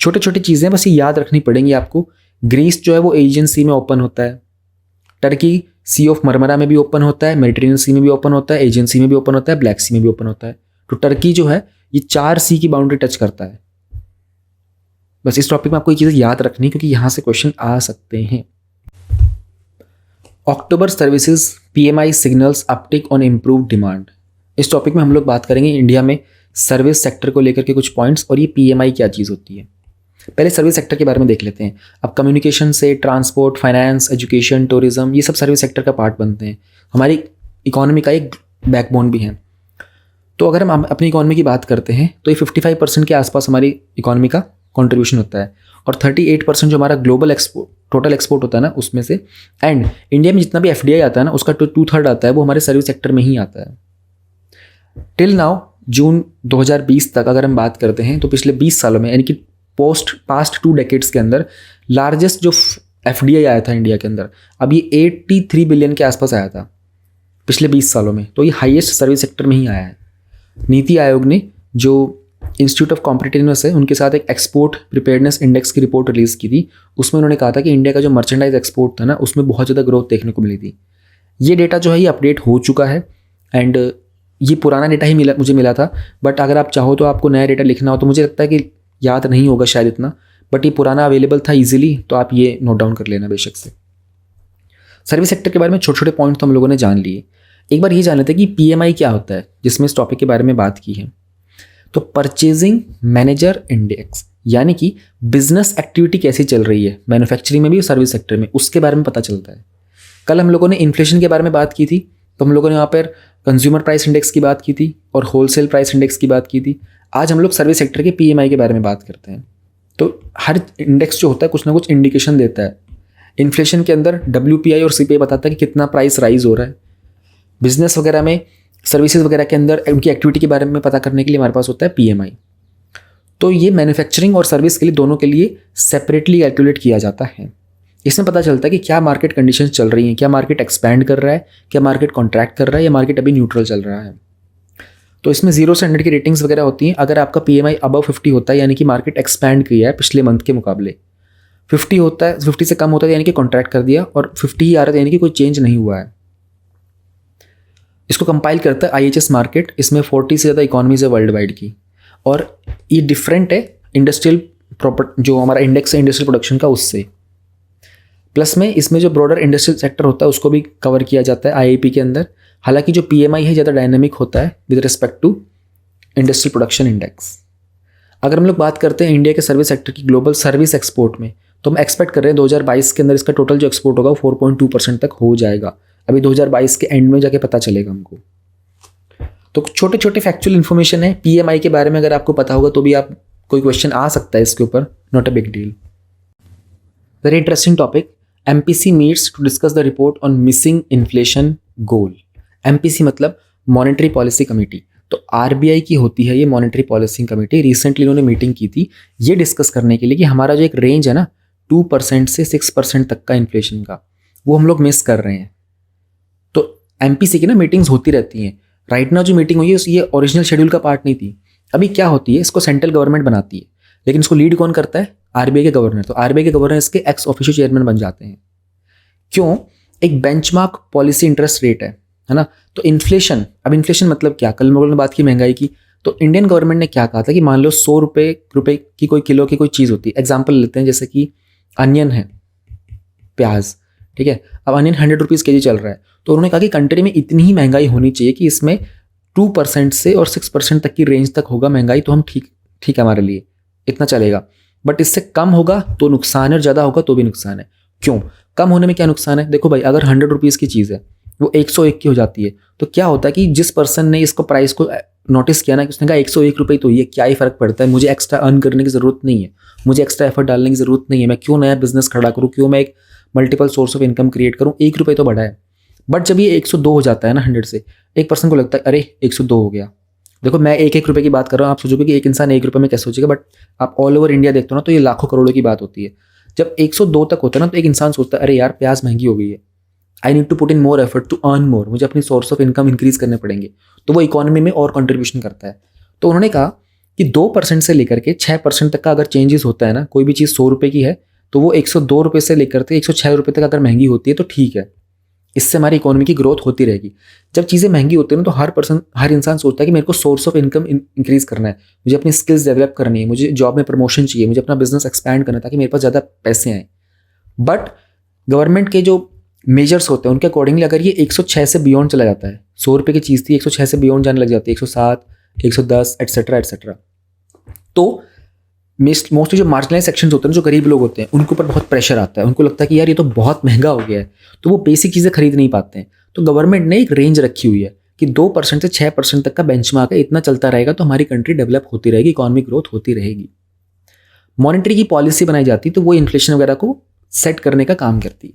छोटे छोटी चीज़ें बस ये याद रखनी पड़ेंगी आपको। ग्रीस जो है वो एजियन सी में ओपन होता है। टर्की सी ऑफ मरमरा में भी ओपन होता है, मेडिटेरेनियन सी में भी ओपन होता है, एजियन सी में भी ओपन होता है, ब्लैक सी में भी ओपन होता है। तो टर्की जो है ये 4 सी की बाउंड्री टच करता है। बस इस टॉपिक में आपको ये चीज़ याद रखनी, क्योंकि यहाँ से क्वेश्चन आ सकते हैं। October services PMI signals uptick on improve demand. इस टॉपिक में हम लोग बात करेंगे इंडिया में सर्विस सेक्टर को लेकर के कुछ पॉइंट्स, और ये PMI क्या चीज़ होती है। पहले सर्विस सेक्टर के बारे में देख लेते हैं। अब कम्युनिकेशन से ट्रांसपोर्ट, फाइनेंस, एजुकेशन, टूरिज्म, ये सब सर्विस सेक्टर का पार्ट बनते हैं। हमारी इकोनॉमी का एक बैकबोन भी है। तो अगर हम अपनी इकोनॉमी की बात करते हैं तो ये 55% के आसपास हमारी इकोनॉमी का कंट्रीब्यूशन होता है, और 38% जो हमारा ग्लोबल एक्सपोर्ट, टोटल एक्सपोर्ट होता है ना उसमें से। एंड इंडिया में जितना भी FDI आता है ना उसका 2/3 आता है, वो हमारे सर्विस सेक्टर में ही आता है। टिल नाउ जून 2020 तक अगर हम बात करते हैं तो पिछले 20 सालों में, यानी कि पास्ट 2 डेकेड्स के अंदर लार्जेस्ट जो FDI आया था इंडिया के अंदर, अब ये 83 बिलियन के आसपास आया था पिछले 20 सालों में। तो ये हाईएस्ट सर्विस सेक्टर में ही आया है। नीति आयोग ने जो इंस्टीट्यूट ऑफ कॉम्पिटिटिवनेस है उनके साथ एक एक्सपोर्ट प्रिपेयर्डनेस इंडेक्स की रिपोर्ट रिलीज़ की थी। उसमें उन्होंने कहा था कि इंडिया का जो मर्चेंडाइज एक्सपोर्ट था ना उसमें बहुत ज़्यादा ग्रोथ देखने को मिली थी। ये डेटा जो है ये अपडेट हो चुका है, एंड ये पुराना डेटा ही मुझे मिला था। बट अगर आप चाहो तो आपको नया डेटा लिखना हो तो मुझे लगता है कि याद नहीं होगा शायद इतना, बट ये पुराना अवेलेबल था ईजिली, तो आप ये नोट डाउन कर लेना बेशक से। सर्विस सेक्टर के बारे में छोटे छोटे पॉइंट तो हम लोगों ने जान लिए। एक बार ये जान लेते हैं कि PMI क्या होता है, जिसमें इस टॉपिक के बारे में बात की है। तो परचेजिंग मैनेजर इंडेक्स यानी कि बिजनेस एक्टिविटी कैसी चल रही है मैन्युफैक्चरिंग में भी और सर्विस सेक्टर में, उसके बारे में पता चलता है। कल हम लोगों ने इन्फ्लेशन के बारे में बात की थी, तो हम लोगों ने यहाँ पर कंज्यूमर प्राइस इंडेक्स की बात की थी और होलसेल प्राइस इंडेक्स की बात की थी। आज हम लोग सर्विस सेक्टर के PMI के बारे में बात करते हैं। तो हर इंडेक्स जो होता है कुछ ना कुछ इंडिकेशन देता है। इन्फ्लेशन के अंदर WPI और CPI बताता है कि कितना प्राइस राइज हो रहा है। बिजनेस वगैरह में, सर्विसेज वगैरह के अंदर उनकी एक्टिविटी के बारे में पता करने के लिए हमारे पास होता है PMI। तो ये मैन्युफैक्चरिंग और सर्विस के लिए दोनों के लिए सेपरेटली कैलकुलेट किया जाता है। इसमें पता चलता है कि क्या मार्केट कंडीशंस चल रही हैं, क्या मार्केट एक्सपैंड कर रहा है, क्या मार्केट कॉन्ट्रैक्ट कर रहा है, या मार्केट अभी न्यूट्रल चल रहा है। तो इसमें 0 से 100 की रेटिंग्स वगैरह होती हैं। अगर आपका PMI अबव 50 होता है यानी कि मार्केट एक्सपैंड किया है पिछले मंथ के मुकाबले, 50 होता है, 50 से कम होता है यानी कि कॉन्ट्रैक्ट कर दिया, और 50 ही आ रहा है यानी कि कोई चेंज नहीं हुआ है। इसको कंपाइल करता है IHS मार्केट। इसमें 40 से ज़्यादा इकॉनमीज है वर्ल्ड वाइड की, और ये डिफरेंट है इंडस्ट्रियल प्रॉपर्टी जो हमारा इंडेक्स है इंडस्ट्रियल प्रोडक्शन का, उससे। प्लस में इसमें जो ब्रॉडर इंडस्ट्रियल सेक्टर होता है उसको भी कवर किया जाता है IIP के अंदर। हालांकि जो PMI है ज़्यादा डायनेमिक होता है with respect to industrial production index. अगर हम लोग बात करते हैं इंडिया के सर्विस सेक्टर की ग्लोबल सर्विस एक्सपोर्ट में, तो हम एक्सपेक्ट कर रहे हैं 2022 के अंदर इसका टोटल जो एक्सपोर्ट होगा वो 4.2% तक हो जाएगा। अभी 2022 के एंड में जाके पता चलेगा हमको। तो छोटे छोटे फैक्चुअल इन्फॉर्मेशन है PMI के बारे में, अगर आपको पता होगा तो भी आप कोई क्वेश्चन आ सकता है इसके ऊपर, not a big deal. Very interesting topic. MPC meets to discuss the report on missing inflation goal. MPC मतलब मॉनेटरी पॉलिसी कमेटी। तो RBI की होती है ये मॉनेटरी पॉलिसी कमेटी। रिसेंटली उन्होंने मीटिंग की थी ये डिस्कस करने के लिए कि हमारा जो एक रेंज है ना 2% से 6% तक का इन्फ्लेशन का, वो हम लोग मिस कर रहे हैं। तो MPC की ना मीटिंग्स होती रहती हैं। राइट नाउ जो मीटिंग हुई है ये ओरिजिनल शेड्यूल का पार्ट नहीं थी। अभी क्या होती है, इसको सेंट्रल गवर्नमेंट बनाती है, लेकिन इसको लीड कौन करता है? RBI के गवर्नर। तो RBI के गवर्नर इसके एक्स ऑफिशियो चेयरमैन बन जाते हैं। क्यों? एक बेंचमार्क पॉलिसी इंटरेस्ट रेट है ना। तो इन्फ्लेशन, अब इन्फ्लेशन मतलब क्या? कल लोगों ने बात की महंगाई की, तो इंडियन गवर्नमेंट ने क्या कहा था कि मान लो 100 रुपये की कोई किलो की कोई चीज़ होती है। एग्जाम्पल लेते हैं जैसे कि अनियन है, प्याज, ठीक है। अब अनियन 100 रुपीज़ kg चल रहा है, तो उन्होंने कहा कि कंट्री में इतनी ही महंगाई होनी चाहिए कि इसमें 2% से और 6% तक की रेंज तक होगा महंगाई, तो हम ठीक है हमारे लिए इतना चलेगा। बट इससे कम होगा तो नुकसान है और ज़्यादा होगा तो भी नुकसान है। क्यों? कम होने में क्या नुकसान है? देखो भाई, अगर 100 रुपीज़ की चीज़ है वो 101 की हो जाती है, तो क्या होता है कि जिस पर्सन ने इसको प्राइस को नोटिस किया ना, कि उसने कहा 101 रुपये तो ये क्या ही फ़र्क पड़ता है, मुझे एक्स्ट्रा अर्न करने की ज़रूरत नहीं है, मुझे एक्स्ट्रा एफर्ट डालने की ज़रूरत नहीं है, मैं क्यों नया बिजनेस खड़ा करूँ, क्यों मैं एक multiple source of income create करूँ, 1 रुपये तो बढ़ा है। बट जब ये 102 हो जाता है ना 100 से, एक पर्सन को लगता है अरे 102 हो गया। देखो मैं 1 रुपये की बात कर रहा हूँ, आप सोचोगे कि एक इंसान 1 रुपये में कैसे सोचेगा, बट आप ऑल ओवर इंडिया देखते हो ना तो ये लाखों करोड़ों की बात होती है। जब 102 तक होता है ना तो एक इंसान सोचता है अरे यार प्याज महंगी हो गई है, I need to put in more effort to earn more, मुझे अपनी सोर्स ऑफ इनकम इंक्रीज करने पड़ेंगे, तो वो इकोनॉमी में और कंट्रीब्यूशन करता है। तो उन्होंने कहा कि 2% से लेकर के 6% तक का अगर चेंजेस होता है ना, कोई भी चीज़ 100 रुपये की है तो वो 102 रुपये से लेकर के 106 रुपये तक अगर महंगी होती है तो ठीक है, इससे हमारी इकोनॉमी की ग्रोथ होती रहेगी। जब चीज़ें महंगी होती है ना तो हर इंसान सोचता है कि मेरे को सोर्स ऑफ इनकम इंक्रीज करना है, मुझे अपनी स्किल्स डेवलप करनी है, मुझे जॉब में प्रमोशन चाहिए, मुझे अपना बिजनेस एक्सपैंड करना है ताकि मेरे पास ज़्यादा पैसे आएँ। बट गवर्नमेंट के जो मेजर्स होते हैं उनके अकॉर्डिंगली अगर ये 106 से बियॉन्ड चला जाता है, 100 रुपये की चीज़ थी 106 से बियॉन्ड जाने लग जाती है, 107, 110 एटसेट्रा, तो मोस्टली जो मार्जिनलाइज सेक्शंस होते हैं, जो गरीब लोग होते हैं, उनके ऊपर बहुत प्रेशर आता है। उनको लगता है कि यार ये तो बहुत महंगा हो गया है, तो वो बेसिक चीज़ें खरीद नहीं पाते हैं। तो गवर्नमेंट ने एक रेंज रखी हुई है कि 2% से 6% तक का बेंचमार्क है, इतना चलता रहेगा तो हमारी कंट्री डेवलप होती रहेगी, इकोनॉमिक ग्रोथ होती रहेगी। मॉनेटरी की पॉलिसी बनाई जाती है तो वो इन्फ्लेशन वगैरह को सेट करने का काम करती है।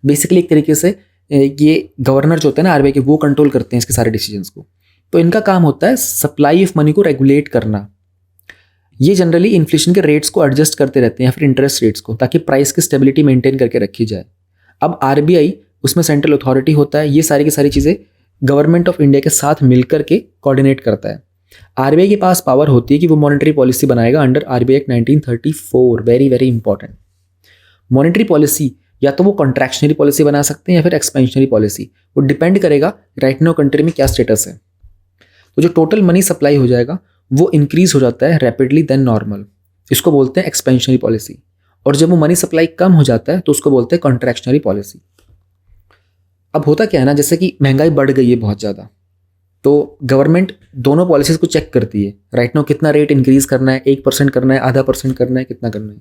बेसिकली एक तरीके से ये गवर्नर जो होते हैं ना RBI के, वो कंट्रोल करते हैं इसके सारे डिसीजंस को। तो इनका काम होता है सप्लाई ऑफ मनी को रेगुलेट करना। ये जनरली इन्फ्लेशन के रेट्स को एडजस्ट करते रहते हैं या फिर इंटरेस्ट रेट्स को, ताकि प्राइस की स्टेबिलिटी मेंटेन करके रखी जाए। अब RBI उसमें सेंट्रल अथॉरिटी होता है, ये सारी की सारी चीज़ें गवर्नमेंट ऑफ इंडिया के साथ मिलकर के कोऑर्डिनेट करता है। RBI के पास पावर होती है कि वो मॉनेटरी पॉलिसी बनाएगा under RBI act 1934। Very very important. Monetary policy या तो वो कॉन्ट्रैक्शनरी पॉलिसी बना सकते हैं या फिर एक्सपेंशनरी पॉलिसी, वो डिपेंड करेगा राइट नाउ कंट्री में क्या स्टेटस है। तो जो टोटल मनी सप्लाई हो जाएगा वो इंक्रीज हो जाता है रैपिडली देन नॉर्मल, इसको बोलते हैं एक्सपेंशनरी पॉलिसी। और जब वो मनी सप्लाई कम हो जाता है तो उसको बोलते हैं कॉन्ट्रैक्शनरी पॉलिसी। अब होता क्या है ना, जैसे कि महंगाई बढ़ गई है बहुत ज़्यादा, तो गवर्नमेंट दोनों पॉलिसीज को चेक करती है, राइट नाउ कितना रेट इंक्रीज करना है, 1% करना है, 0.5% करना है, कितना करना है।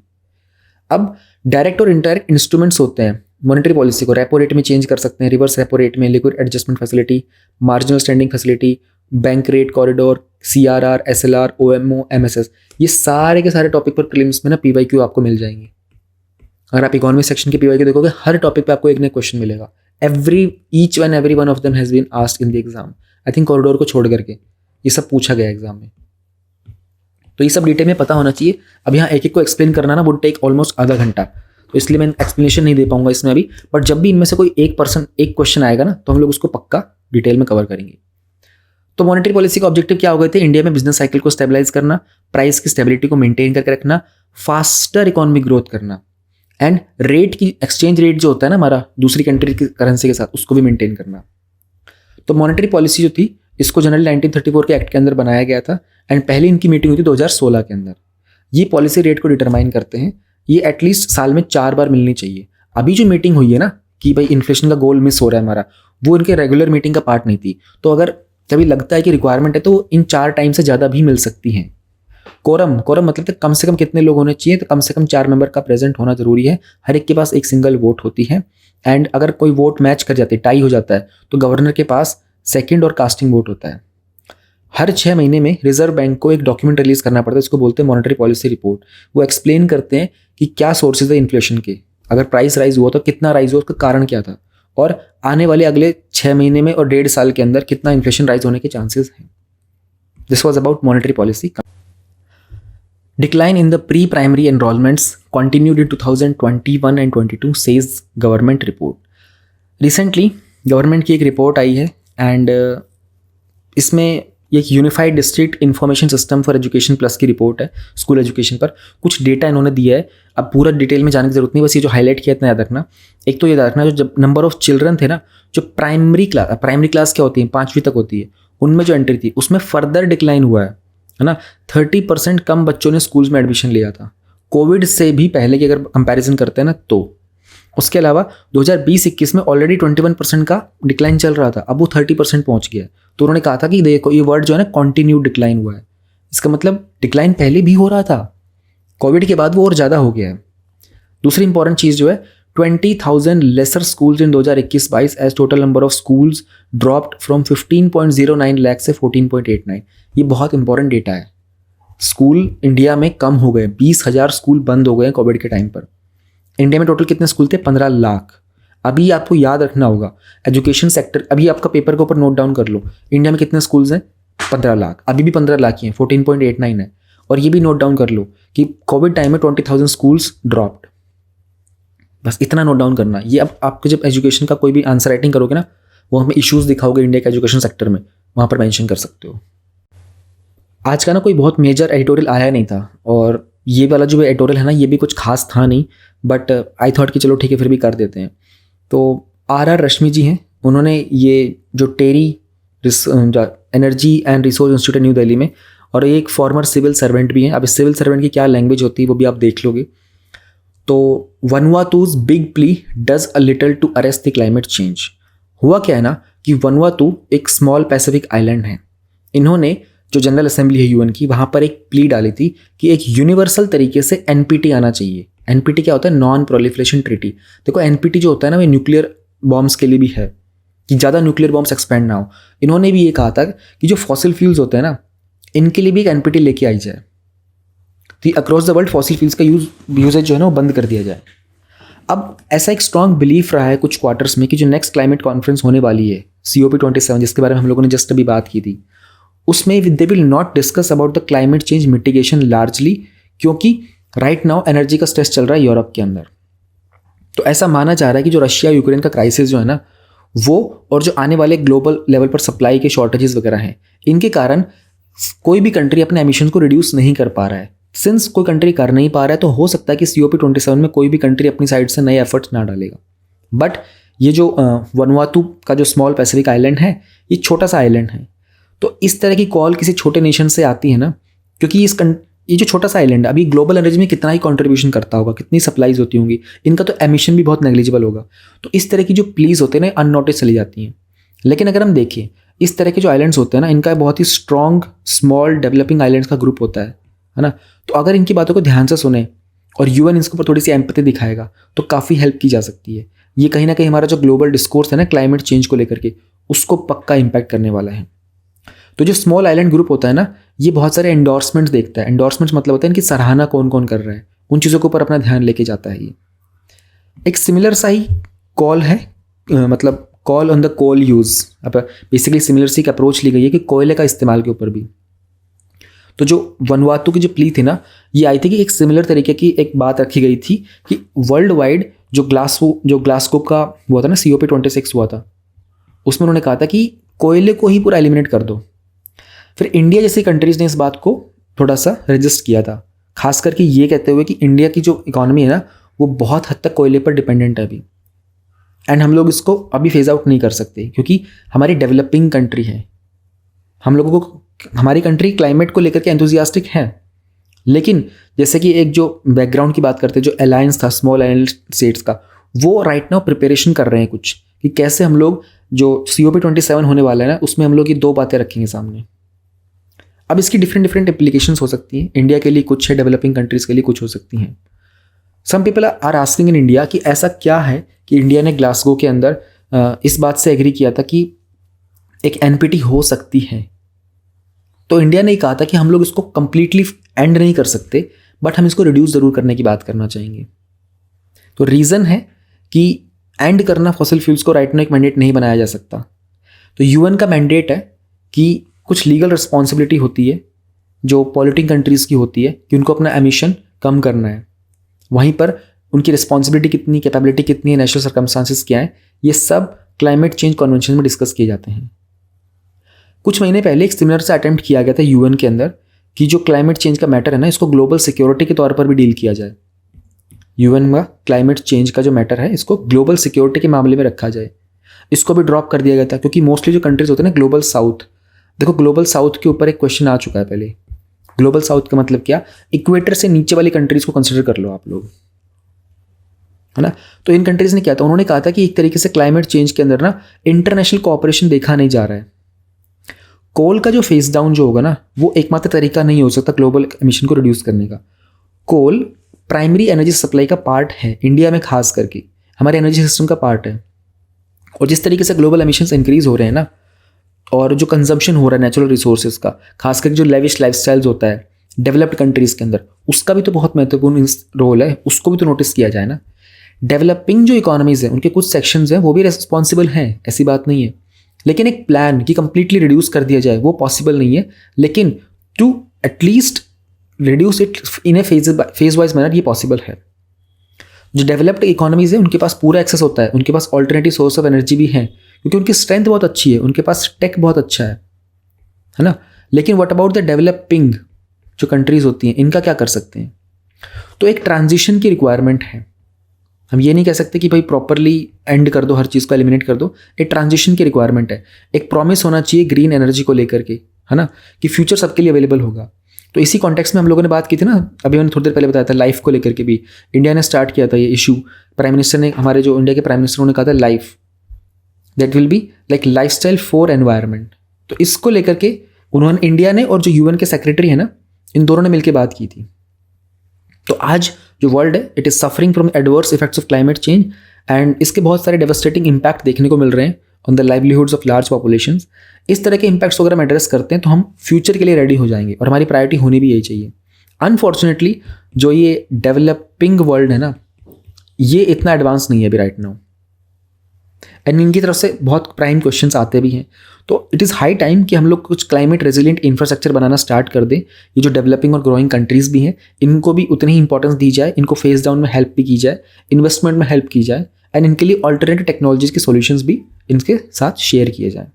अब डायरेक्ट और इनडायरेक्ट इंस्ट्रूमेंट्स होते हैं मॉनेटरी पॉलिसी को, रेपो रेट में चेंज कर सकते हैं, रिवर्स रेपो रेट में, liquid adjustment facility, marginal standing facility, bank rate corridor, CRR, SLR, OMO, MSS, ये सारे के सारे टॉपिक पर प्रीलिम्स में ना PYQ आपको मिल जाएंगे। अगर आप इकोनॉमी सेक्शन के PYQ देखोगे, हर टॉपिक पे आपको एक ना क्वेश्चन मिलेगा। Each and every one of them has been asked in the exam. I think corridor को छोड़ करके ये सब पूछा गया एग्जाम में, तो ये सब डिटेल में पता होना चाहिए। अब यहाँ एक एक को एक्सप्लेन करना ना वुड टेक ऑलमोस्ट आधा घंटा, तो इसलिए मैं एक्सप्लेनेशन नहीं दे पाऊंगा इसमें अभी, बट जब भी इनमें से कोई एक क्वेश्चन आएगा ना तो हम लोग उसको पक्का डिटेल में कवर करेंगे। तो मॉनेटरी पॉलिसी का ऑब्जेक्टिव क्या हो गए थे? इंडिया में बिजनेस साइकिल को स्टेबलाइज करना, प्राइस की स्टेबिलिटी को मेंटेन करके रखना, फास्टर इकोनॉमिक ग्रोथ करना, एंड रेट की एक्सचेंज रेट जो होता है ना हमारा दूसरी कंट्री की करेंसी के साथ, उसको भी मेंटेन करना। तो मॉनेटरी पॉलिसी जो थी इसको जनरली 1934 के एक्ट के अंदर बनाया गया था, एंड पहली इनकी मीटिंग हुई थी 2016 के अंदर। ये पॉलिसी रेट को डिटरमाइन करते हैं, ये एटलीस्ट साल में 4 बार मिलनी चाहिए। अभी जो मीटिंग हुई है ना कि भाई इन्फ्लेशन का गोल मिस हो रहा है हमारा, वो इनके रेगुलर मीटिंग का पार्ट नहीं थी। तो अगर कभी लगता है कि रिक्वायरमेंट है तो इन 4 टाइम से ज़्यादा भी मिल सकती हैं। कोरम मतलब कम से कम कितने लोग होने चाहिए? तो कम से कम 4 मेंबर का प्रेजेंट होना जरूरी है। हर एक के पास एक सिंगल वोट होती है, एंड अगर कोई वोट मैच कर जाती है, टाई हो जाता है, तो गवर्नर के पास सेकंड और कास्टिंग वोट होता है। हर 6 महीने में रिजर्व बैंक को एक डॉक्यूमेंट रिलीज करना पड़ता है, इसको बोलते हैं मॉनेटरी पॉलिसी रिपोर्ट। वो एक्सप्लेन करते हैं कि क्या सोर्सेज है इन्फ्लेशन के, अगर प्राइस राइज हुआ तो कितना राइज हुआ, उसका कारण क्या था, और आने वाले अगले 6 महीने में और 1.5 साल के अंदर कितना इन्फ्लेशन राइज होने के चांसेस हैं। This was about monetary policy. Decline in the pre-primary enrollments continued in 2021 and 22 says government report. Recently government की एक रिपोर्ट आई है, एंड इसमें एक unified district information system for education plus की रिपोर्ट है स्कूल एजुकेशन पर। कुछ डेटा इन्होंने दिया है, अब पूरा डिटेल में जाने की जरूरत नहीं, बस ये जो हाईलाइट किया इतना याद रखना। एक तो ये याद रखना, जो जब नंबर ऑफ चिल्ड्रन थे ना, जो प्राइमरी क्लास क्या होती है, 5वीं तक होती है, उनमें जो एंट्री थी उसमें फर्दर डिक्लाइन हुआ है ना। 30% कम बच्चों ने स्कूल्स में एडमिशन लिया था कोविड से भी पहले की अगर कंपैरिजन करते हैं ना तो। उसके अलावा 2020-21 में ऑलरेडी 21% का डिक्लाइन चल रहा था, अब वो 30% पहुंच गया। तो उन्होंने कहा था कि देखो ये वर्ड जो है ना कॉन्टिन्यूड डिक्लाइन हुआ है, इसका मतलब डिक्लाइन पहले भी हो रहा था, कोविड के बाद वो और ज़्यादा हो गया है। दूसरी इंपॉर्टेंट चीज़ जो है 20,000 lesser schools in 2021-22 as total number of schools dropped from 15.09 lakh से 14.89। ये बहुत इंपॉर्टेंट डेटा है। स्कूल इंडिया में कम हो गए, 20,000 स्कूल बंद हो गए कोविड के टाइम पर। इंडिया में टोटल कितने स्कूल थे? 15 लाख। अभी आपको याद रखना होगा एजुकेशन सेक्टर, अभी आपका पेपर के ऊपर नोट डाउन कर लो, इंडिया में कितने स्कूल्स हैं? 15 लाख। अभी भी 15 लाख ही हैं, 14.89 है। और ये भी नोट डाउन कर लो कि कोविड टाइम में 20,000 स्कूल्स ड्रॉप्ड। बस इतना नोट डाउन करना। ये अब आपके जब एजुकेशन का कोई भी आंसर राइटिंग करोगे ना, वो हमें इश्यूज़ दिखाओगे इंडिया के एजुकेशन सेक्टर में, वहाँ पर मेंशन कर सकते हो। आज का ना कोई बहुत मेजर एडिटोरियल आया नहीं था, और ये वाला जो एडिटोरियल है ना ये भी कुछ खास था नहीं, बट आई थॉट कि चलो ठीक है फिर भी कर देते हैं। तो RR रश्मि जी हैं, उन्होंने ये जो TERI energy and resource institute new Delhi में, और एक फॉर्मर सिविल सर्वेंट भी हैं। अब इस सिविल सर्वेंट की क्या लैंग्वेज होती है वो भी आप देख लोगे। तो Vanuatu's big plea does a little to arrest the climate change. हुआ क्या है ना कि वनुआतू एक स्मॉल पैसिफिक आइलैंड है, इन्होंने जो जनरल असेंबली है यूएन की, वहाँ पर एक प्ली डाली थी कि एक यूनिवर्सल तरीके से NPT आना चाहिए। NPT क्या होता है? Non proliferation treaty. देखो NPT जो होता है ना वो न्यूक्लियर बॉम्ब्स के लिए भी है, कि ज़्यादा न्यूक्लियर बॉम्ब्स एक्सपेंड ना हो। इन्होंने भी ये कहा था कि जो फॉसिल फ्यूल्स होते हैं ना, इनके लिए भी एक NPT लेके आई जाए, तो across the world fossil fuels का यूजेज जो है ना वो बंद कर दिया जाए। अब ऐसा एक स्ट्रॉन्ग बिलीफ रहा है कुछ क्वार्टर्स में कि जो नेक्स्ट क्लाइमेट कॉन्फ्रेंस होने वाली है COP27, जिसके बारे में हम लोगों ने जस्ट अभी बात की थी, उसमें they will not discuss about the climate change mitigation largely, क्योंकि राइट नाउ एनर्जी का स्ट्रेस चल रहा है यूरोप के अंदर। तो ऐसा माना जा रहा है कि जो रशिया यूक्रेन का क्राइसिस जो है ना वो, और जो आने वाले ग्लोबल लेवल पर सप्लाई के शॉर्टेजेस वगैरह हैं, इनके कारण कोई भी कंट्री अपने एमिशन को रिड्यूस नहीं कर पा रहा है। सिंस कोई कंट्री कर नहीं पा रहा है तो हो सकता है कि COP27 में कोई भी कंट्री अपनी साइड से नए एफर्ट्स ना डालेगा। बट ये जो वनुआतू का जो स्मॉल पैसिफिक आइलैंड है, ये छोटा सा आइलैंड है, तो इस तरह की कॉल किसी छोटे नेशन से आती है ना, क्योंकि ये जो छोटा सा आइलैंड है अभी ग्लोबल एनर्जी में कितना ही कंट्रीब्यूशन करता होगा, कितनी सप्लाईज होती होंगी, इनका तो एमिशन भी बहुत नेग्लिजिबल होगा। तो इस तरह की जो प्लीज होते हैं ना अननोटिस चली जाती हैं। लेकिन अगर हम देखें इस तरह के जो आइलैंड्स होते हैं ना, इनका बहुत ही स्ट्रॉन्ग स्मॉल डेवलपिंग आइलैंड्स का ग्रुप होता है ना। तो अगर इनकी बातों को ध्यान से सुने और यूएन इसके ऊपर थोड़ी सी एम्पैथी दिखाएगा तो काफ़ी हेल्प की जा सकती है। ये कहीं ना कहीं हमारा जो ग्लोबल डिस्कोर्स है ना क्लाइमेट चेंज को लेकर के, उसको पक्का इम्पैक्ट करने वाला है। तो जो स्मॉल आइलैंड ग्रुप होता है ना, ये बहुत सारे एंडोर्समेंट्स देखता है। एंडोर्समेंट्स मतलब होता है इनकी सराहना कौन कौन कर रहा है, उन चीज़ों के ऊपर अपना ध्यान लेके जाता है। ये एक सिमिलर सा ही कॉल है, मतलब call on the coal use. अब बेसिकली सिमिलर सी एक अप्रोच ली गई है कि कोयले का इस्तेमाल के ऊपर भी। तो जो वनुवातु की जो प्ली थी ना, ये आई थी कि एक सिमिलर तरीके की एक बात रखी गई थी कि वर्ल्ड वाइड जो ग्लासगो का हुआ था ना, COP26 हुआ था, उसमें उन्होंने कहा था कि कोयले को ही पूरा एलिमिनेट कर दो। फिर इंडिया जैसी कंट्रीज़ ने इस बात को थोड़ा सा रजिस्ट किया था, खास करके ये कहते हुए कि इंडिया की जो इकॉनमी है ना, वो बहुत हद तक कोयले पर डिपेंडेंट है अभी, एंड हम लोग इसको अभी फेज आउट नहीं कर सकते क्योंकि हमारी डेवलपिंग कंट्री है। हम लोगों को, हमारी कंट्री क्लाइमेट को लेकर के एंथुजियास्टिक है, लेकिन जैसे कि एक जो बैकग्राउंड की बात करते हैं, जो अलायंस था स्मॉल आइलैंड स्टेट्स का, वो राइट नाउ प्रिपरेशन कर रहे हैं कुछ कि कैसे हम लोग जो COP27 होने वाला है ना, उसमें हम लोग ये दो बातें रखेंगे सामने। अब इसकी डिफरेंट इम्प्लीकेशंस हो सकती हैं। इंडिया के लिए कुछ है, डेवलपिंग कंट्रीज के लिए कुछ हो सकती हैं। Some people are asking in India कि ऐसा क्या है कि इंडिया ने ग्लासगो के अंदर इस बात से एग्री किया था कि एक NPT हो सकती है। तो इंडिया ने कहा था कि हम लोग इसको कंप्लीटली एंड नहीं कर सकते, बट हम इसको रिड्यूस ज़रूर करने की बात करना चाहेंगे। तो रीज़न है कि एंड करना फॉसिल फ्यूल्स को राइट नाउ एक मैंडेट नहीं बनाया जा सकता। तो UN का मैंडेट है कि कुछ लीगल रिस्पॉन्सिबिलिटी होती है जो पॉल्यूटिंग कंट्रीज़ की होती है कि उनको अपना एमिशन कम करना है। वहीं पर उनकी रिस्पॉन्सिबिलिटी कितनी, कैपेबिलिटी कितनी है, नेशनल सर्कमस्टांसिस क्या है, ये सब क्लाइमेट चेंज कन्वेंशन में डिस्कस किए जाते हैं। कुछ महीने पहले एक सिमिलर सा अटेम्प्ट किया गया था UN के अंदर कि जो क्लाइमेट चेंज का मैटर है ना, इसको ग्लोबल सिक्योरिटी के तौर पर भी डील किया जाए। UN का क्लाइमेट चेंज का जो मैटर है, इसको ग्लोबल सिक्योरिटी के मामले में रखा जाए। इसको भी ड्रॉप कर दिया गया था क्योंकि मोस्टली जो कंट्रीज होते हैं ना ग्लोबल साउथ, देखो ग्लोबल साउथ के ऊपर एक क्वेश्चन आ चुका है पहले। ग्लोबल साउथ का मतलब क्या, इक्वेटर से नीचे वाली कंट्रीज को कंसिडर कर लो आप लोग, है ना। तो इन कंट्रीज ने क्या था, उन्होंने कहा था कि एक तरीके से क्लाइमेट चेंज के अंदर ना इंटरनेशनल कोऑपरेशन देखा नहीं जा रहा है। कोल का जो फेस डाउन जो होगा ना, वो एकमात्र तरीका नहीं हो सकता ग्लोबल एमिशन को रिड्यूस करने का। कोल प्राइमरी एनर्जी सप्लाई का पार्ट है, इंडिया में खास करके हमारे एनर्जी सिस्टम का पार्ट है। और जिस तरीके से ग्लोबल एमिशंस इंक्रीज हो रहे हैं ना, और जो कंजम्पशन हो रहा है नेचुरल रिसोर्सेज का, खास करके जो लेविश लाइफस्टाइल्स होता है डेवलप्ड कंट्रीज के अंदर, उसका भी तो बहुत महत्वपूर्ण रोल है, उसको भी तो नोटिस किया जाए ना। डेवलपिंग जो इकोनॉमीज हैं उनके कुछ सेक्शंस हैं वो भी रिस्पॉन्सिबल हैं, ऐसी बात नहीं है, लेकिन एक प्लान कि कंप्लीटली रिड्यूस कर दिया जाए वो पॉसिबल नहीं है। लेकिन to at least reduce it in a phase wise manner ये पॉसिबल है। जो डेवलप्ड इकोनॉमीज है उनके पास पूरा एक्सेस होता है, उनके पास ऑल्टरनेटिव सोर्स ऑफ एनर्जी भी है क्योंकि उनकी स्ट्रेंथ बहुत अच्छी है, उनके पास टेक बहुत अच्छा है ना। लेकिन व्हाट अबाउट द डेवलपिंग जो कंट्रीज होती हैं, इनका क्या कर सकते हैं। तो एक ट्रांजिशन की रिक्वायरमेंट है। हम ये नहीं कह सकते कि भाई प्रॉपरली एंड कर दो, हर चीज़ को एलिमिनेट कर दो। एक ट्रांजिशन की रिक्वायरमेंट है, एक प्रॉमिस होना चाहिए ग्रीन एनर्जी को लेकर के, है ना, कि फ्यूचर सबके लिए अवेलेबल होगा। तो इसी कॉन्टेक्स्ट में हम लोगों ने बात की थी ना, अभी मैंने थोड़ी देर पहले बताया था, लाइफ को लेकर के भी इंडिया ने स्टार्ट किया था ये इशू। प्राइम मिनिस्टर ने, हमारे जो इंडिया के प्राइम मिनिस्टर ने कहा था life that will be like lifestyle for environment. तो इसको लेकर के उन्होंने, इंडिया ने और जो UN के सेक्रेटरी है ना, इन दोनों ने मिलकर बात की थी। तो आज जो वर्ल्ड है it is suffering from adverse effects of climate change, and इसके बहुत सारे डेवस्टेटिंग इम्पैक्ट देखने को मिल रहे हैं on the livelihoods of large populations. इस तरह के इम्पैक्ट्स अगर हम एड्रेस करते हैं तो हम फ्यूचर के लिए रेडी हो जाएंगे, और हमारी प्रायोरिटी होनी भी यही चाहिए। अनफॉर्चुनेटली जो ये डेवलपिंग वर्ल्ड है ना, ये इतना एडवांस नहीं है अभी राइट नाउ, एंड इनकी तरफ से बहुत प्राइम क्वेश्चंस आते भी हैं। तो इट इज़ हाई टाइम कि हम लोग कुछ क्लाइमेट रेजिलिएंट इंफ्रास्ट्रक्चर बनाना स्टार्ट कर दें। ये जो डेवलपिंग और ग्रोइंग कंट्रीज़ भी हैं, इनको भी उतनी ही इंपॉर्टेंस दी जाए, इनको फेस डाउन में हेल्प भी की जाए, इन्वेस्टमेंट में हेल्प की जाए, एंड इनके लिए ऑल्टरनेटिव टेक्नोलॉजीज के सॉल्यूशंस भी इनके साथ शेयर किए जाए।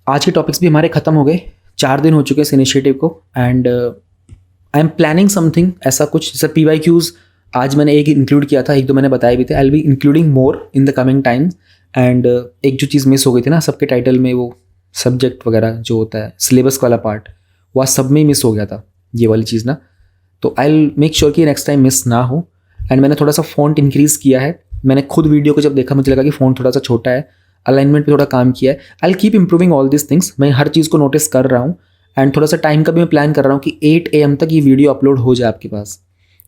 आज के टॉपिक्स भी हमारे ख़त्म हो गए, 4 दिन हो चुके हैं इस इनिशिएटिव को, and I am planning something ऐसा कुछ, जैसे PYQs आज मैंने एक इंक्लूड किया था, 1-2 मैंने बताए भी थे। I will be including more in the coming times. And एक जो चीज़ मिस हो गई थी ना सबके टाइटल में, वो सब्जेक्ट वगैरह जो होता है सिलेबस वाला पार्ट, वह सब में ही मिस हो गया था ये वाली चीज़ ना। तो आई विल मेक श्योर कि नेक्स्ट टाइम मिस ना हो। एंड मैंने थोड़ा सा फ़ॉन्ट इंक्रीज़ किया है। मैंने खुद वीडियो को जब देखा मुझे लगा कि फ़ॉन्ट थोड़ा सा छोटा है। अलाइनमेंट पे थोड़ा काम किया है। I keep improving all this things, मैं हर चीज़ को नोटिस कर रहा हूँ एंड थोड़ा सा टाइम का भी मैं प्लान कर रहा हूँ कि 8 AM तक ये वीडियो अपलोड हो जाए आपके पास।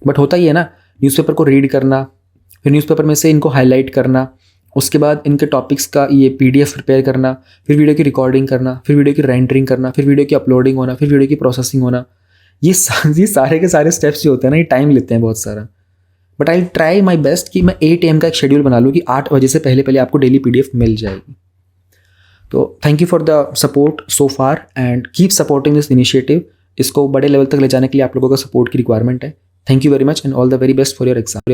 बट होता ही है ना, न्यूज़पेपर को रीड करना, फिर न्यूज़पेपर में से इनको हाईलाइट करना, उसके बाद इनके टॉपिक्स का ये PDF प्रिपेयर करना, फिर वीडियो की रिकॉर्डिंग करना, फिर वीडियो की रेंडरिंग करना, फिर वीडियो की अपलोडिंग होना, फिर वीडियो की प्रोसेसिंग होना, ये सारे के सारे स्टेप्स जो होते हैं ना, ये टाइम लेते हैं बहुत सारा। But I try my best कि मैं 8 AM का एक शेड्यूल बना लूँ कि 8 बजे से पहले पहले आपको डेली PDF मिल जाएगी। तो thank you for the support so far and keep supporting this initiative. इसको बड़े लेवल तक ले जाने के लिए आप लोगों का सपोर्ट की रिक्वायरमेंट है। Thank you very much and all the very best for your exam.